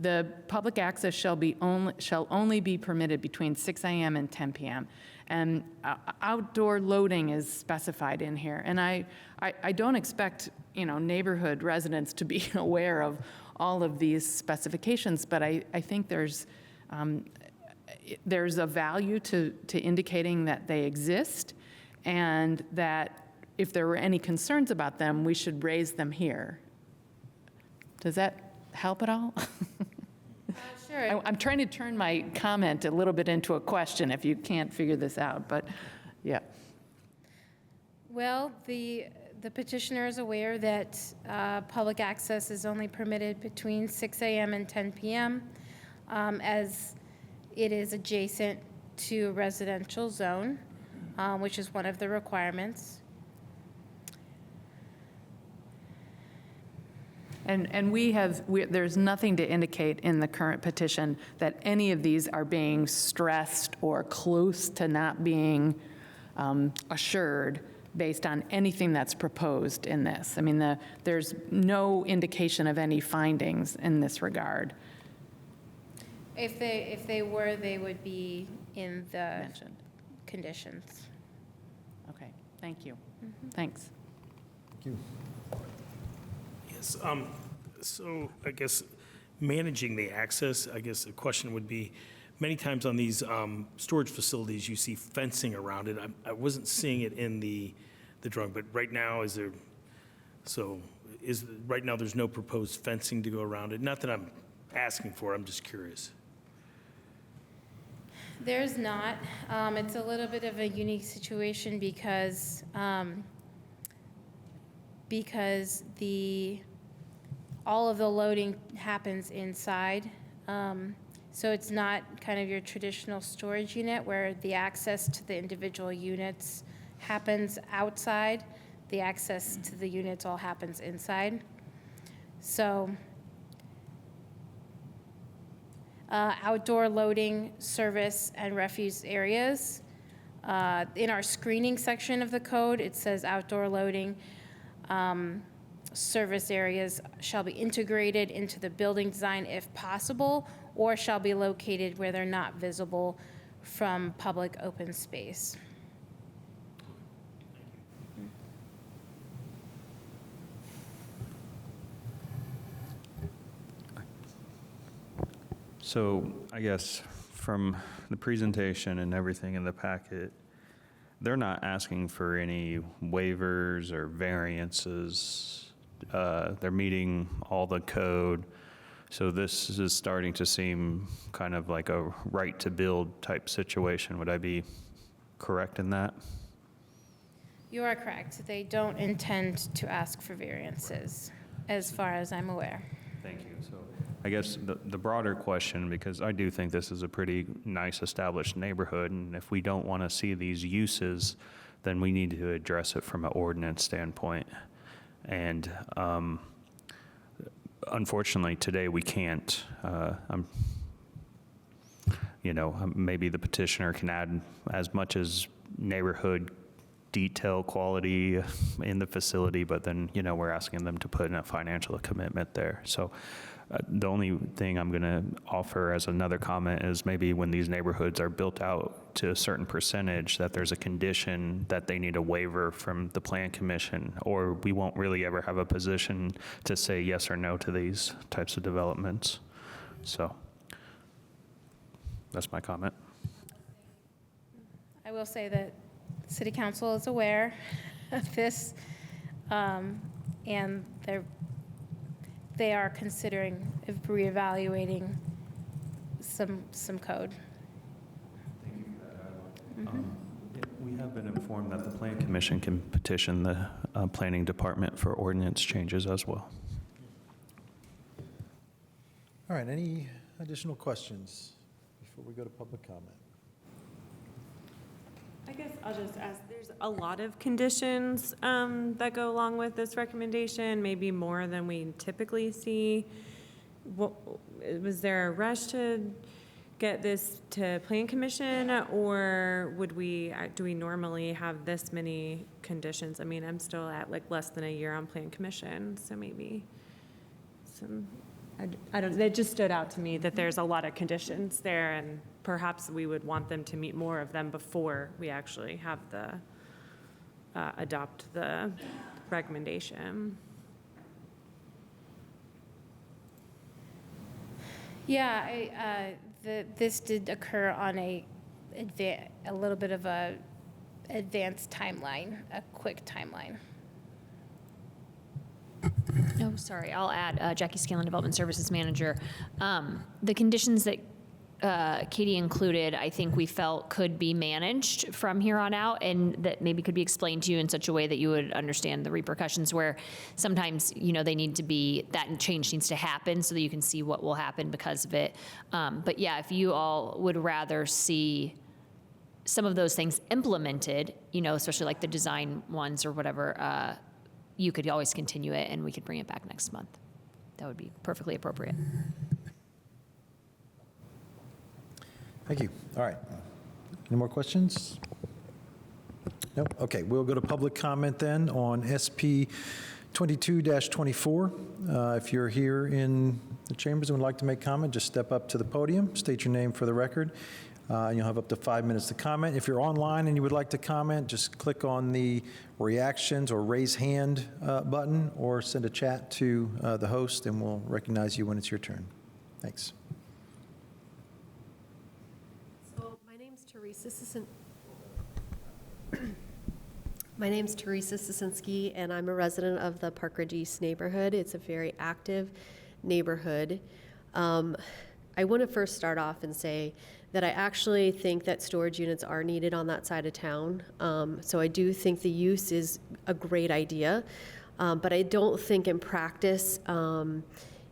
the public access shall only be permitted between 6 a.m. and 10 p.m. And outdoor loading is specified in here. And I don't expect, neighborhood residents to be aware of all of these specifications, but I think there's a value to indicating that they exist, and that if there were any concerns about them, we should raise them here. Does that help at all? Sure. I'm trying to turn my comment a little bit into a question if you can't figure this out, but yeah. Well, the petitioner is aware that public access is only permitted between 6 a.m. and 10 p.m. As it is adjacent to a residential zone, which is one of the requirements. And there's nothing to indicate in the current petition that any of these are being stressed or close to not being assured based on anything that's proposed in this. I mean, there's no indication of any findings in this regard. If they were, they would be in the Mentioned. conditions. Okay, thank you. Thanks. Thank you. Yes, So I guess managing the access, I guess the question would be, many times on these storage facilities, you see fencing around it. I wasn't seeing it in the drawing, but right now, right now there's no proposed fencing to go around it? Not that I'm asking for, I'm just curious. There's not. It's a little bit of a unique situation because all of the loading happens inside. So it's not kind of your traditional storage unit where the access to the individual units happens outside. The access to the units all happens inside. So outdoor loading, service, and refuse areas. In our screening section of the code, it says outdoor loading service areas shall be integrated into the building design if possible, or shall be located where they're not visible from public open space. So I guess from the presentation and everything in the packet, they're not asking for any waivers or variances. They're meeting all the code. So this is starting to seem kind of like a right to build type situation. Would I be correct in that? You are correct. They don't intend to ask for variances, as far as I'm aware. Thank you. So I guess the broader question, because I do think this is a pretty nice established neighborhood, and if we don't want to see these uses, then we need to address it from an ordinance standpoint. And unfortunately, today we can't. Maybe the petitioner can add as much as neighborhood detail quality in the facility, but then, we're asking them to put in a financial commitment there. So the only thing I'm going to offer as another comment is maybe when these neighborhoods are built out to a certain percentage, that there's a condition that they need a waiver from the Plan Commission, or we won't really ever have a position to say yes or no to these types of developments. So that's my comment. I will say that City Council is aware of this, and they are considering reevaluating some code. Thank you for that dialogue. We have been informed that the Plan Commission can petition the Planning Department for ordinance changes as well. All right, any additional questions before we go to public comment? I guess I'll just ask, there's a lot of conditions that go along with this recommendation, maybe more than we typically see. Was there a rush to get this to Plan Commission, or do we normally have this many conditions? I mean, I'm still at like less than a year on Plan Commission, so maybe I don't, it just stood out to me that there's a lot of conditions there, and perhaps we would want them to meet more of them before we actually have adopt the recommendation. Yeah, this did occur on a little bit of a advanced timeline, a quick timeline. Oh, sorry, I'll add, Jackie Scanlon, Development Services Manager. The conditions that Katie included, I think we felt could be managed from here on out, and that maybe could be explained to you in such a way that you would understand the repercussions, where sometimes, they need to be, that change needs to happen so that you can see what will happen because of it. But yeah, if you all would rather see some of those things implemented, especially like the design ones or whatever, you could always continue it and we could bring it back next month. That would be perfectly appropriate. Thank you. All right. Any more questions? Nope. Okay, we'll go to public comment then on SP 22-24. If you're here in the chambers and would like to make comment, just step up to the podium, state your name for the record. And you'll have up to 5 minutes to comment. If you're online and you would like to comment, just click on the reactions or raise hand button, or send a chat to the host, and we'll recognize you when it's your turn. Thanks. So my name's Teresa Sisinski, and I'm a resident of the Park Ridge East neighborhood. It's a very active neighborhood. I want to first start off and say that I actually think that storage units are needed on that side of town. So I do think the use is a great idea, but I don't think in practice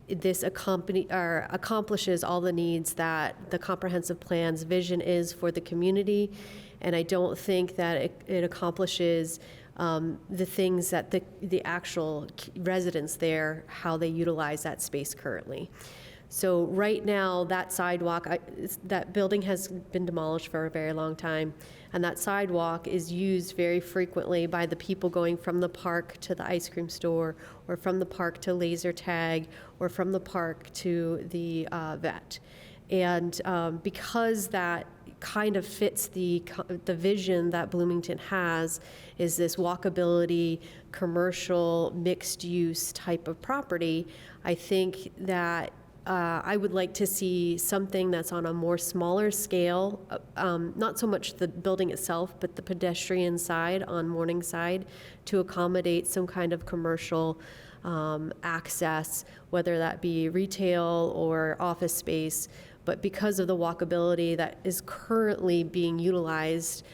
this accomplishes all the needs that the comprehensive plan's vision is for the community. And I don't think that it accomplishes the things that the actual residents there, how they utilize that space currently. So right now, that sidewalk, that building has been demolished for a very long time, and that sidewalk is used very frequently by the people going from the park to the ice cream store, or from the park to laser tag, or from the park to the vet. And because that kind of fits the vision that Bloomington has, is this walkability, commercial, mixed-use type of property, I think that I would like to see something that's on a more smaller scale, not so much the building itself, but the pedestrian side on Morningside, to accommodate some kind of commercial access, whether that be retail or office space. But because of the walkability that is currently being utilized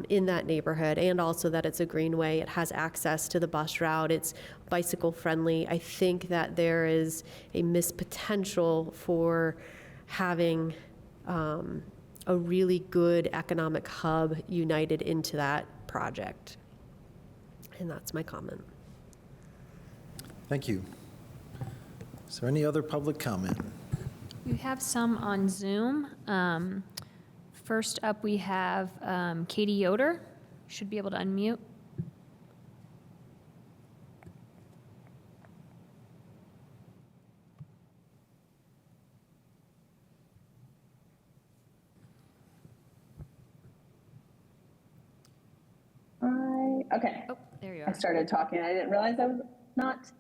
in that neighborhood, and also that it's a greenway, it has access to the bus route, it's bicycle friendly, I think that there is a missed potential for having a really good economic hub united into that project. And that's my comment. Thank you. Is there any other public comment? We have some on Zoom. First up, we have Katie Yoder. Should be able to unmute. Okay. Oh, there you I are. started talking. I didn't realize I was not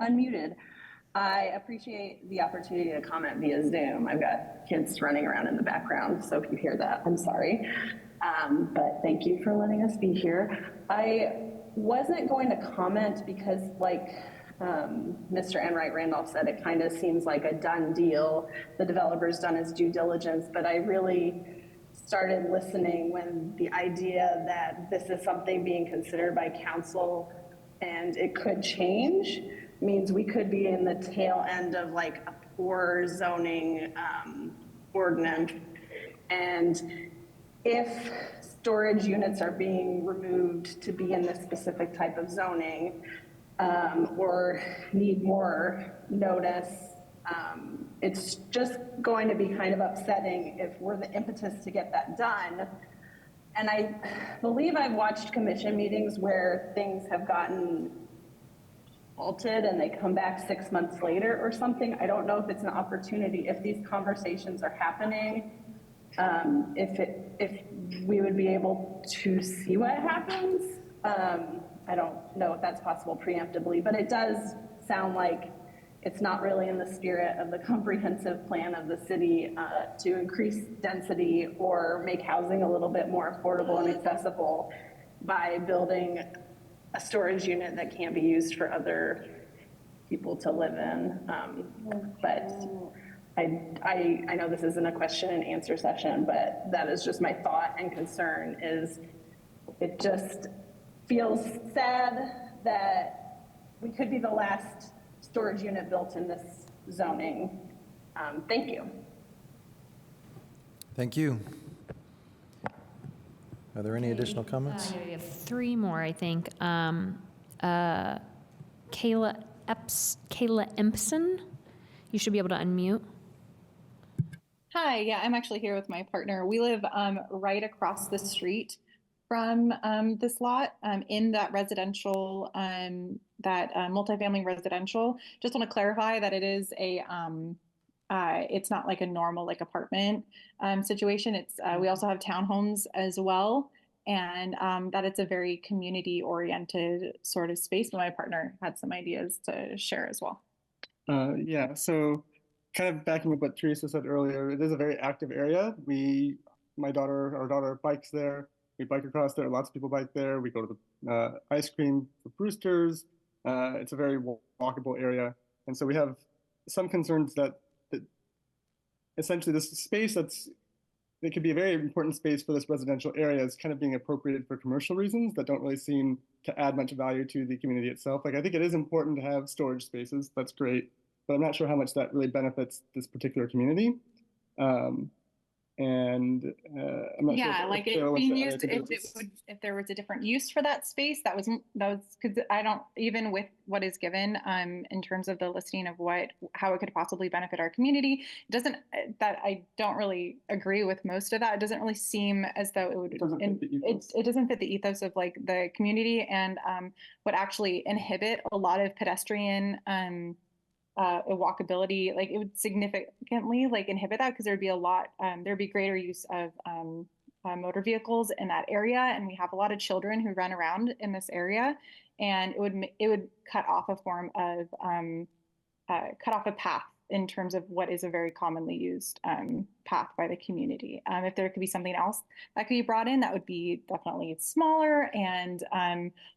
unmuted. I appreciate the opportunity to comment via Zoom. I've got kids running around in the background, so if you hear that, I'm sorry. But thank you for letting us be here. I wasn't going to comment because, like Mr. Enright Randolph said, it kind of seems like a done deal. The developer's done his due diligence, but I really started listening when the idea that this is something being considered by council and it could change means we could be in the tail end of like a poor zoning ordinance. And if storage units are being removed to be in this specific type of zoning or need more notice, it's just going to be kind of upsetting if we're the impetus to get that done. And I believe I've watched commission meetings where things have gotten halted and they come back 6 months later or something. I don't know if it's an opportunity, if these conversations are happening, if we would be able to see what happens. I don't know if that's possible preemptively, but it does sound like it's not really in the spirit of the comprehensive plan of the city to increase density or make housing a little bit more affordable and accessible by building a storage unit that can't be used for other people to live in. But I know this isn't a question and answer session, but that is just my thought and concern. Is it just feels sad that we could be the last storage unit built in this zoning. Thank you. Thank you. Are there any additional comments? We have three more, I think. Kayla Empson, you should be able to unmute. Hi, yeah, I'm actually here with my partner. We live right across the street from this lot in that residential, that multifamily residential. Just want to clarify that it is a it's not like a normal like apartment situation. It's we also have townhomes as well, and that it's a very community oriented sort of space. But my partner had some ideas to share as well. Yeah, so kind of backing up what Teresa said earlier, it is a very active area. Our daughter bikes there. We bike across there. Lots of people bike there. We go to the ice cream for Brewster's. It's a very walkable area. And so we have some concerns that essentially this space it could be a very important space for this residential area is kind of being appropriated for commercial reasons that don't really seem to add much value to the community itself. Like, I think it is important to have storage spaces. That's great. But I'm not sure how much that really benefits this particular community. I'm not Yeah, sure like if Sarah it wants being to add used, anything to this. if there was a different use for that space, that was because I don't, even with what is given in terms of the listing of how it could possibly benefit our community, it doesn't, that I don't really agree with most of that. It doesn't really seem as though it would, it doesn't fit the ethos of like the community, and would actually inhibit a lot of pedestrian walkability. Like it would significantly like inhibit that, because there'd be a lot, there'd be greater use of motor vehicles in that area, and we have a lot of children who run around in this area, and it would cut off a form of cut off a path in terms of what is a very commonly used path by the community. If there could be something else that could be brought in, that would be definitely smaller and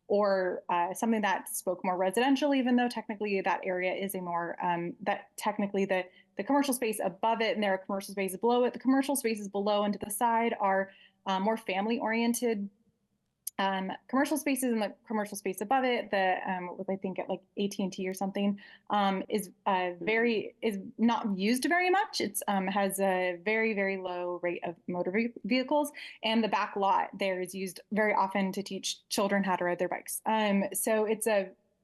or something that spoke more residential, even though technically that area is a more, that technically the commercial space above it and there are commercial spaces below it. The commercial spaces below and to the side are more family oriented commercial spaces, and the commercial space above it, the I think at like AT&T or something, is not used very much. It's has a very, very low rate of motor vehicles, and the back lot there is used very often to teach children how to ride their bikes. So it's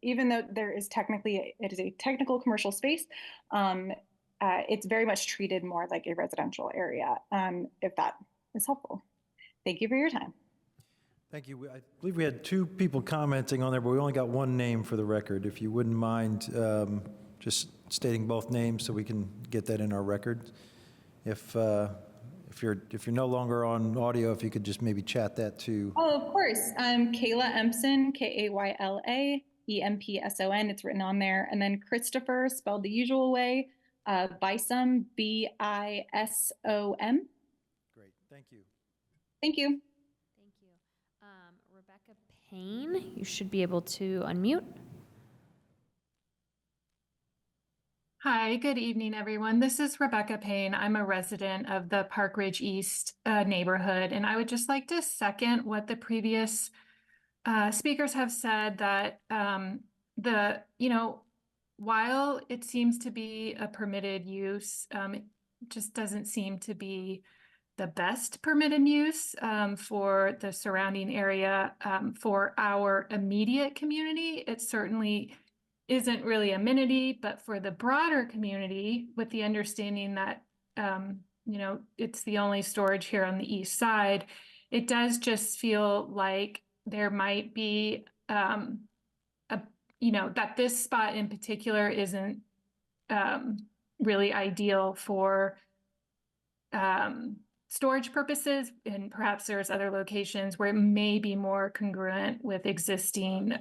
even though it is a technical commercial space, it's very much treated more like a residential area, if that is helpful. Thank you for your time. Thank you. I believe we had 2 people commenting on there, but we only got 1 name for the record. If you wouldn't mind just stating both names so we can get that in our record. If you're no longer on audio, if you could just maybe chat that too. Oh, of course. Kayla Empson, Kayla Empson. It's written on there. And then Christopher, spelled the usual way, Bisom, Bisom. Great. Thank you. Thank you. Rebecca Payne, you should be able to unmute. Hi, good evening, everyone. This is Rebecca Payne. I'm a resident of the Park Ridge East neighborhood, and I would just like to second what the previous speakers have said, that while it seems to be a permitted use, it just doesn't seem to be the best permitted use for the surrounding area. For our immediate community, it certainly isn't really amenity, but for the broader community, with the understanding that it's the only storage here on the east side, it does just feel like there might be that this spot in particular isn't really ideal for storage purposes, and perhaps there's other locations where it may be more congruent with existing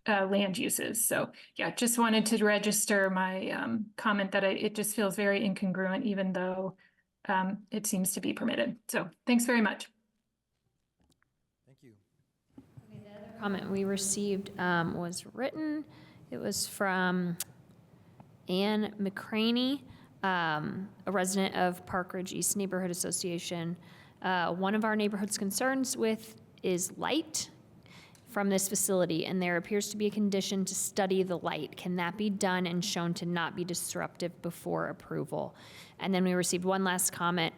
land uses. So yeah, just wanted to register my comment that it just feels very incongruent, even though it seems to be permitted. So thanks very much. Thank you. Okay, the other comment we received was written. It was from Ann McCraney, a resident of Park Ridge East Neighborhood Association. One of our neighborhood's concerns is light from this facility, and there appears to be a condition to study the light. Can that be done and shown to not be disruptive before approval? And then we received one last comment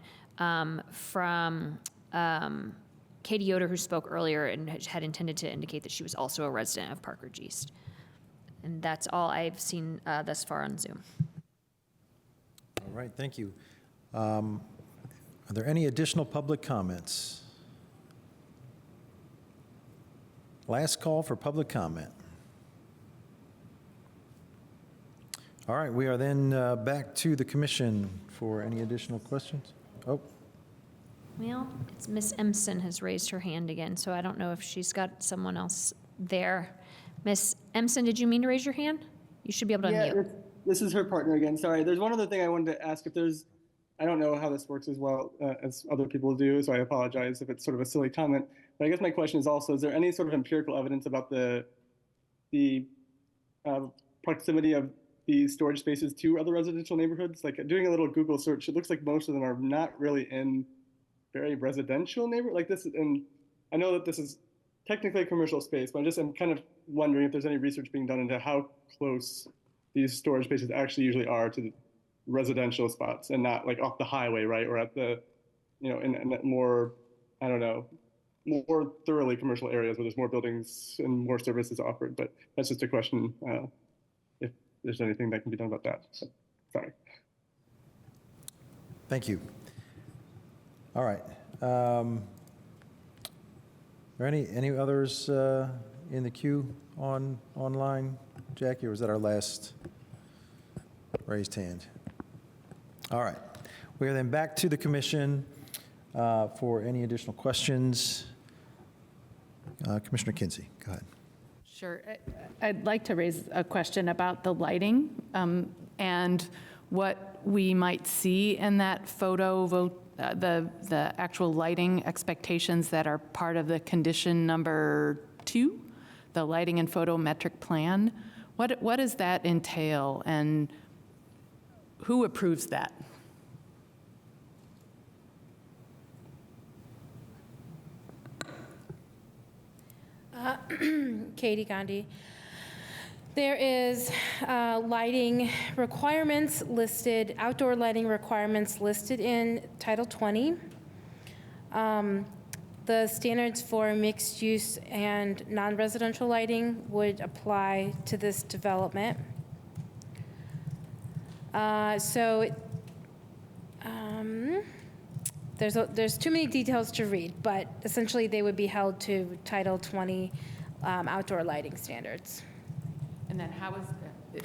from Katie Yoder, who spoke earlier and had intended to indicate that she was also a resident of Park Ridge East. And that's all I've seen thus far on Zoom. All right, thank you. Are there any additional public comments? Last call for public comment. All right, we are then back to the commission for any additional questions. Oh, Well, it's Miss Empson has raised her hand again, so I don't know if she's got someone else there. Miss Empson, did you mean to raise your hand? You should be able to unmute. This is her partner again. Sorry. There's one other thing I wanted to ask. If there's, I don't know how this works as well as other people do, so I apologize if it's sort of a silly comment. But I guess my question is also: is there any sort of empirical evidence about the proximity of these storage spaces to other residential neighborhoods? Like doing a little Google search, it looks like most of them are not really in very residential neighborhood like this. And I know that this is technically a commercial space, but I'm kind of wondering if there's any research being done into how close these storage spaces actually usually are to the residential spots and not like off the highway, right? Or at the, in more, I don't know, more thoroughly commercial areas where there's more buildings and more services offered. But that's just a question, if there's anything that can be done about that. So, sorry. thank you. All right. Are any others in the queue online, Jackie, or was that our last raised hand? All right. We are then back to the commission for any additional questions. Commissioner Kinsey, go ahead. Sure. I'd like to raise a question about the lighting and what we might see in that photo vote, the actual lighting expectations that are part of the condition number 2, the lighting and photometric plan. What does that entail, and who approves that? Katie Gandhi. There is lighting requirements listed, outdoor lighting requirements listed in Title 20. The standards for mixed use and non-residential lighting would apply to this development. There's too many details to read, but essentially they would be held to Title 20 outdoor lighting standards. And then how is,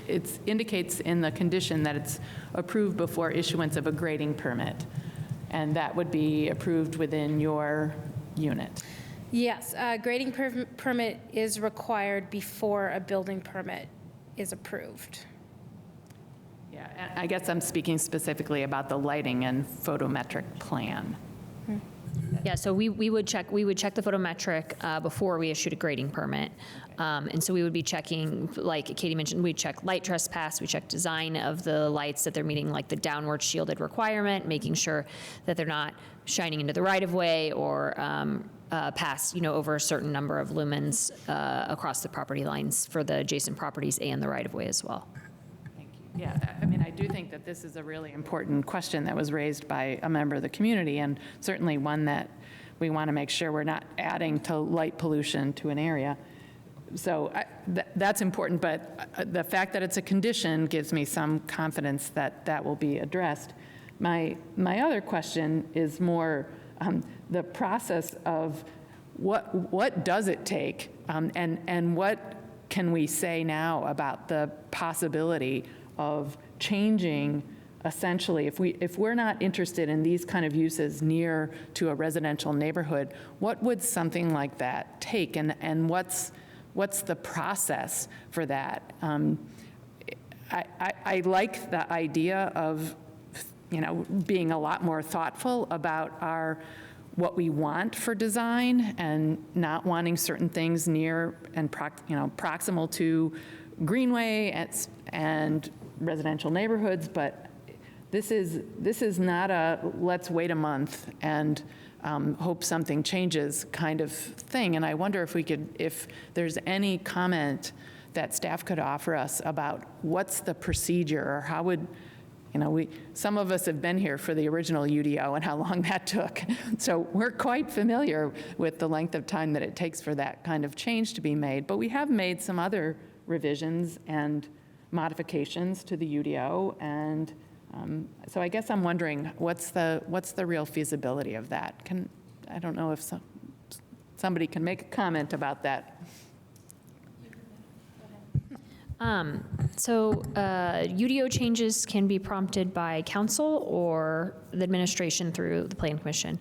it indicates in the condition that it's approved before issuance of a grading permit, and that would be approved within your unit? Yes, grading permit is required before a building permit is approved. Yeah, and I guess I'm speaking specifically about the lighting and photometric plan. Yeah, so we would check the photometric before we issued a grading permit. And so we would be checking, like Katie mentioned, we check light trespass, we check design of the lights, that they're meeting like the downward shielded requirement, making sure that they're not shining into the right of way or past, over a certain number of lumens across the property lines for the adjacent properties and the right of way as well. Yeah, I mean, I do think that this is a really important question that was raised by a member of the community, and certainly one that we want to make sure we're not adding to light pollution to an area. So that's important, but the fact that it's a condition gives me some confidence that that will be addressed. My other question is more the process of what does it take, and what can we say now about the possibility of changing, essentially, if we're not interested in these kind of uses near to a residential neighborhood, what would something like that take, and what's the process for that? I like the idea of, being a lot more thoughtful about what we want for design and not wanting certain things near and proximal to greenway and residential neighborhoods, but this is not a let's wait a month and hope something changes kind of thing. And I wonder if there's any comment that staff could offer us about what's the procedure, or how would, some of us have been here for the original UDO and how long that took. So we're quite familiar with the length of time that it takes for that kind of change to be made. But we have made some other revisions and modifications to the UDO, and so I guess I'm wondering what's the real feasibility of that? I don't know if somebody can make a comment about that. UDO changes can be prompted by council or the administration through the Plan Commission.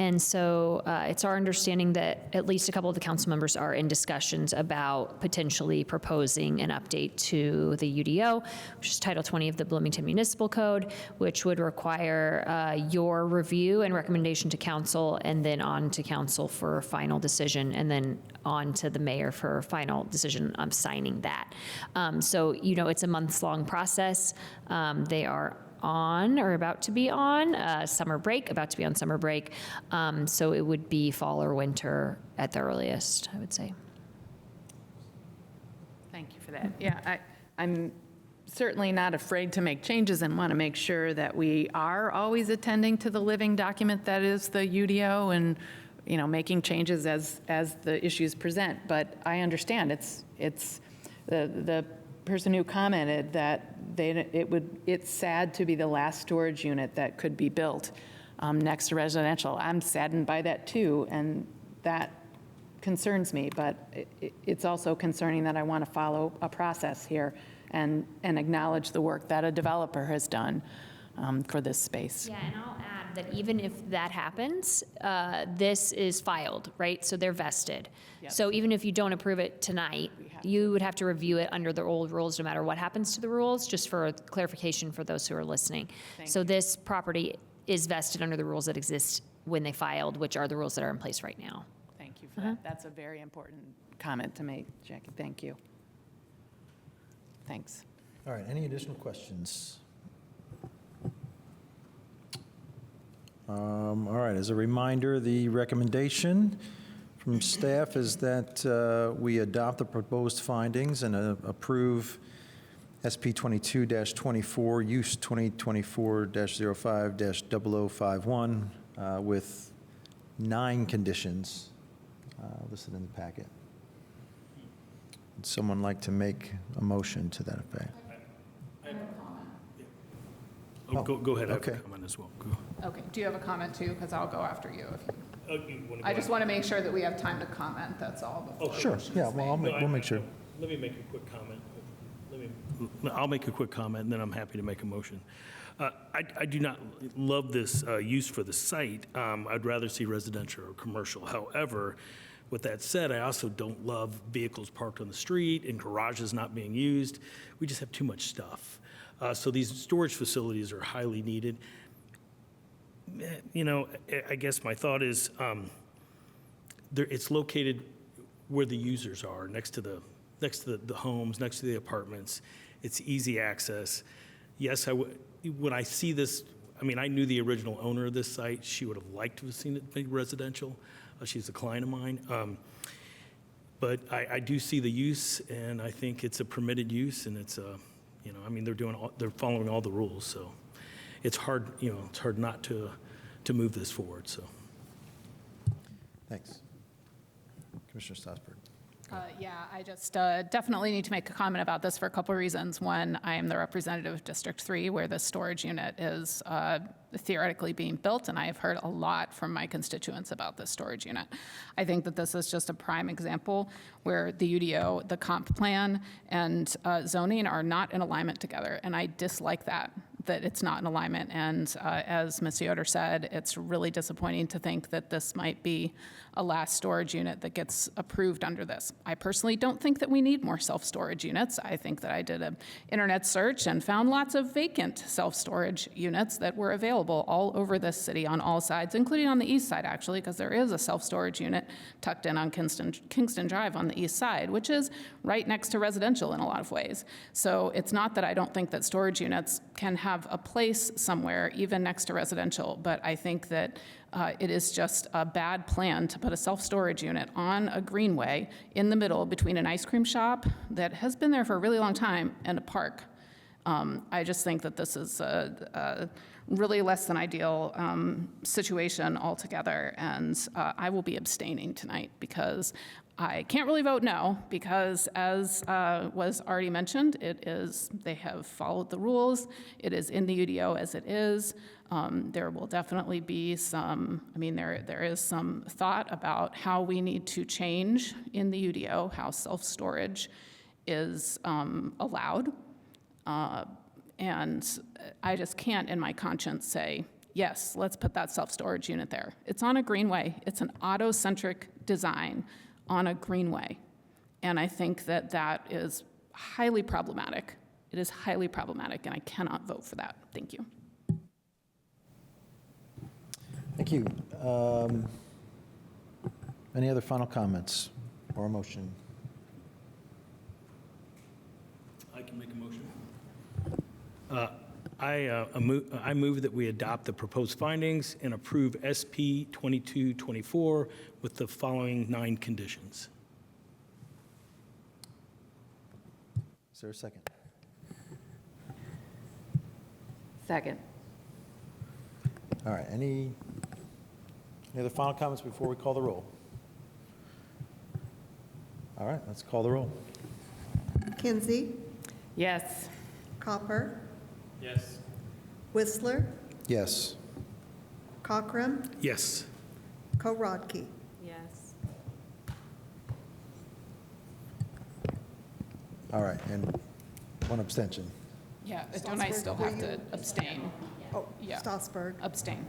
It's our understanding that at least a couple of the council members are in discussions about potentially proposing an update to the UDO, which is Title 20 of the Bloomington Municipal Code, which would require your review and recommendation to council, and then on to council for final decision, and then on to the mayor for final decision on signing that. It's a months-long process. They are on or about to be on summer break, so it would be fall or winter at the earliest, I would say. Thank you for that. Yeah, I'm certainly not afraid to make changes and want to make sure that we are always attending to the living document that is the UDO and, making changes as the issues present. But I understand it's the person who commented that it's sad to be the last storage unit that could be built next to residential. I'm saddened by that too, and that concerns me, but it's also concerning that I want to follow a process here and acknowledge the work that a developer has done for this space. Yeah, and I'll add that even if that happens, this is filed, right? So they're vested. Yep. So even if you don't approve it tonight, you would have to review it under the old rules, no matter what happens to the rules, just for clarification for those who are listening. So this property is vested under the rules that exist when they filed, which are the rules that are in place right now. Thank you for that. That's a very important comment to make, Jackie. Thank you. Thanks. All right, any additional questions? All right, as a reminder, the recommendation from staff is that we adopt the proposed findings and approve SP 22-24, use 2024-05-0051 with 9 conditions listed in the packet. Would someone like to make a motion to that effect? Go ahead, I have a okay. comment as well. Go. Okay, do you have a comment too? Because I'll go after you. You wanna I go just want to make sure that we have time to comment, that's all. before Okay. Sure, motions yeah, made. well, we'll make sure. Let me make a quick comment. I'll make a quick comment, and then I'm happy to make a motion. I do not love this use for the site. I'd rather see residential or commercial. However, with that said, I also don't love vehicles parked on the street and garages not being used. We just have too much stuff. So these storage facilities are highly needed. I guess my thought is it's located where the users are, next to the homes, next to the apartments. It's easy access. Yes, when I see this, I knew the original owner of this site. She would have liked to have seen it be residential. She's a client of mine. But I do see the use, and I think it's a permitted use, and it's they're following all the rules, so it's hard, it's hard not to move this forward, so. Thanks. Commissioner Strasburg. Yeah, I just definitely need to make a comment about this for a couple of reasons. One, I am the representative of District 3, where the storage unit is theoretically being built, and I have heard a lot from my constituents about this storage unit. I think that this is just a prime example where the UDO, the comp plan, and zoning are not in alignment together, and I dislike that it's not in alignment. And as Ms. Yoder said, it's really disappointing to think that this might be a last storage unit that gets approved under this. I personally don't think that we need more self-storage units. I think that I did an internet search and found lots of vacant self-storage units that were available all over this city on all sides, including on the east side, actually, because there is a self-storage unit tucked in on Kingston Drive on the east side, which is right next to residential in a lot of ways. So it's not that I don't think that storage units can have a place somewhere, even next to residential, but I think that it is just a bad plan to put a self-storage unit on a greenway in the middle between an ice cream shop that has been there for a really long time and a park. I just think that this is a really less than ideal situation altogether, and I will be abstaining tonight because I can't really vote no, because as was already mentioned, they have followed the rules. It is in the UDO as it is. There will definitely be there is some thought about how we need to change in the UDO, how self-storage is allowed. And I just can't in my conscience say, yes, let's put that self-storage unit there. It's on a greenway. It's an auto-centric design on a greenway. And I think that that is highly problematic. It is highly problematic, and I cannot vote for that. Thank you. Thank you. Any other final comments or a motion? I can make a motion. I move that we adopt the proposed findings and approve SP 2224 with the following 9 conditions. Is there a second? Second. All right, any other final comments before we call the roll? All right, let's call the roll. Kinsey, Yes. Copper, Yes. Whistler, Yes. Cockrum, Yes. Korodke. Yes. All right, and one abstention. Yeah, don't I still have to abstain? Oh, Yeah. Strasburg. Abstain.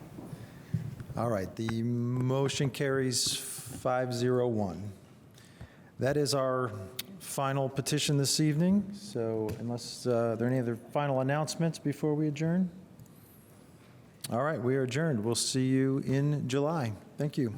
All right, the motion carries 501. That is our final petition this evening, so unless there are any other final announcements before we adjourn? All right, we are adjourned. We'll see you in July. Thank you.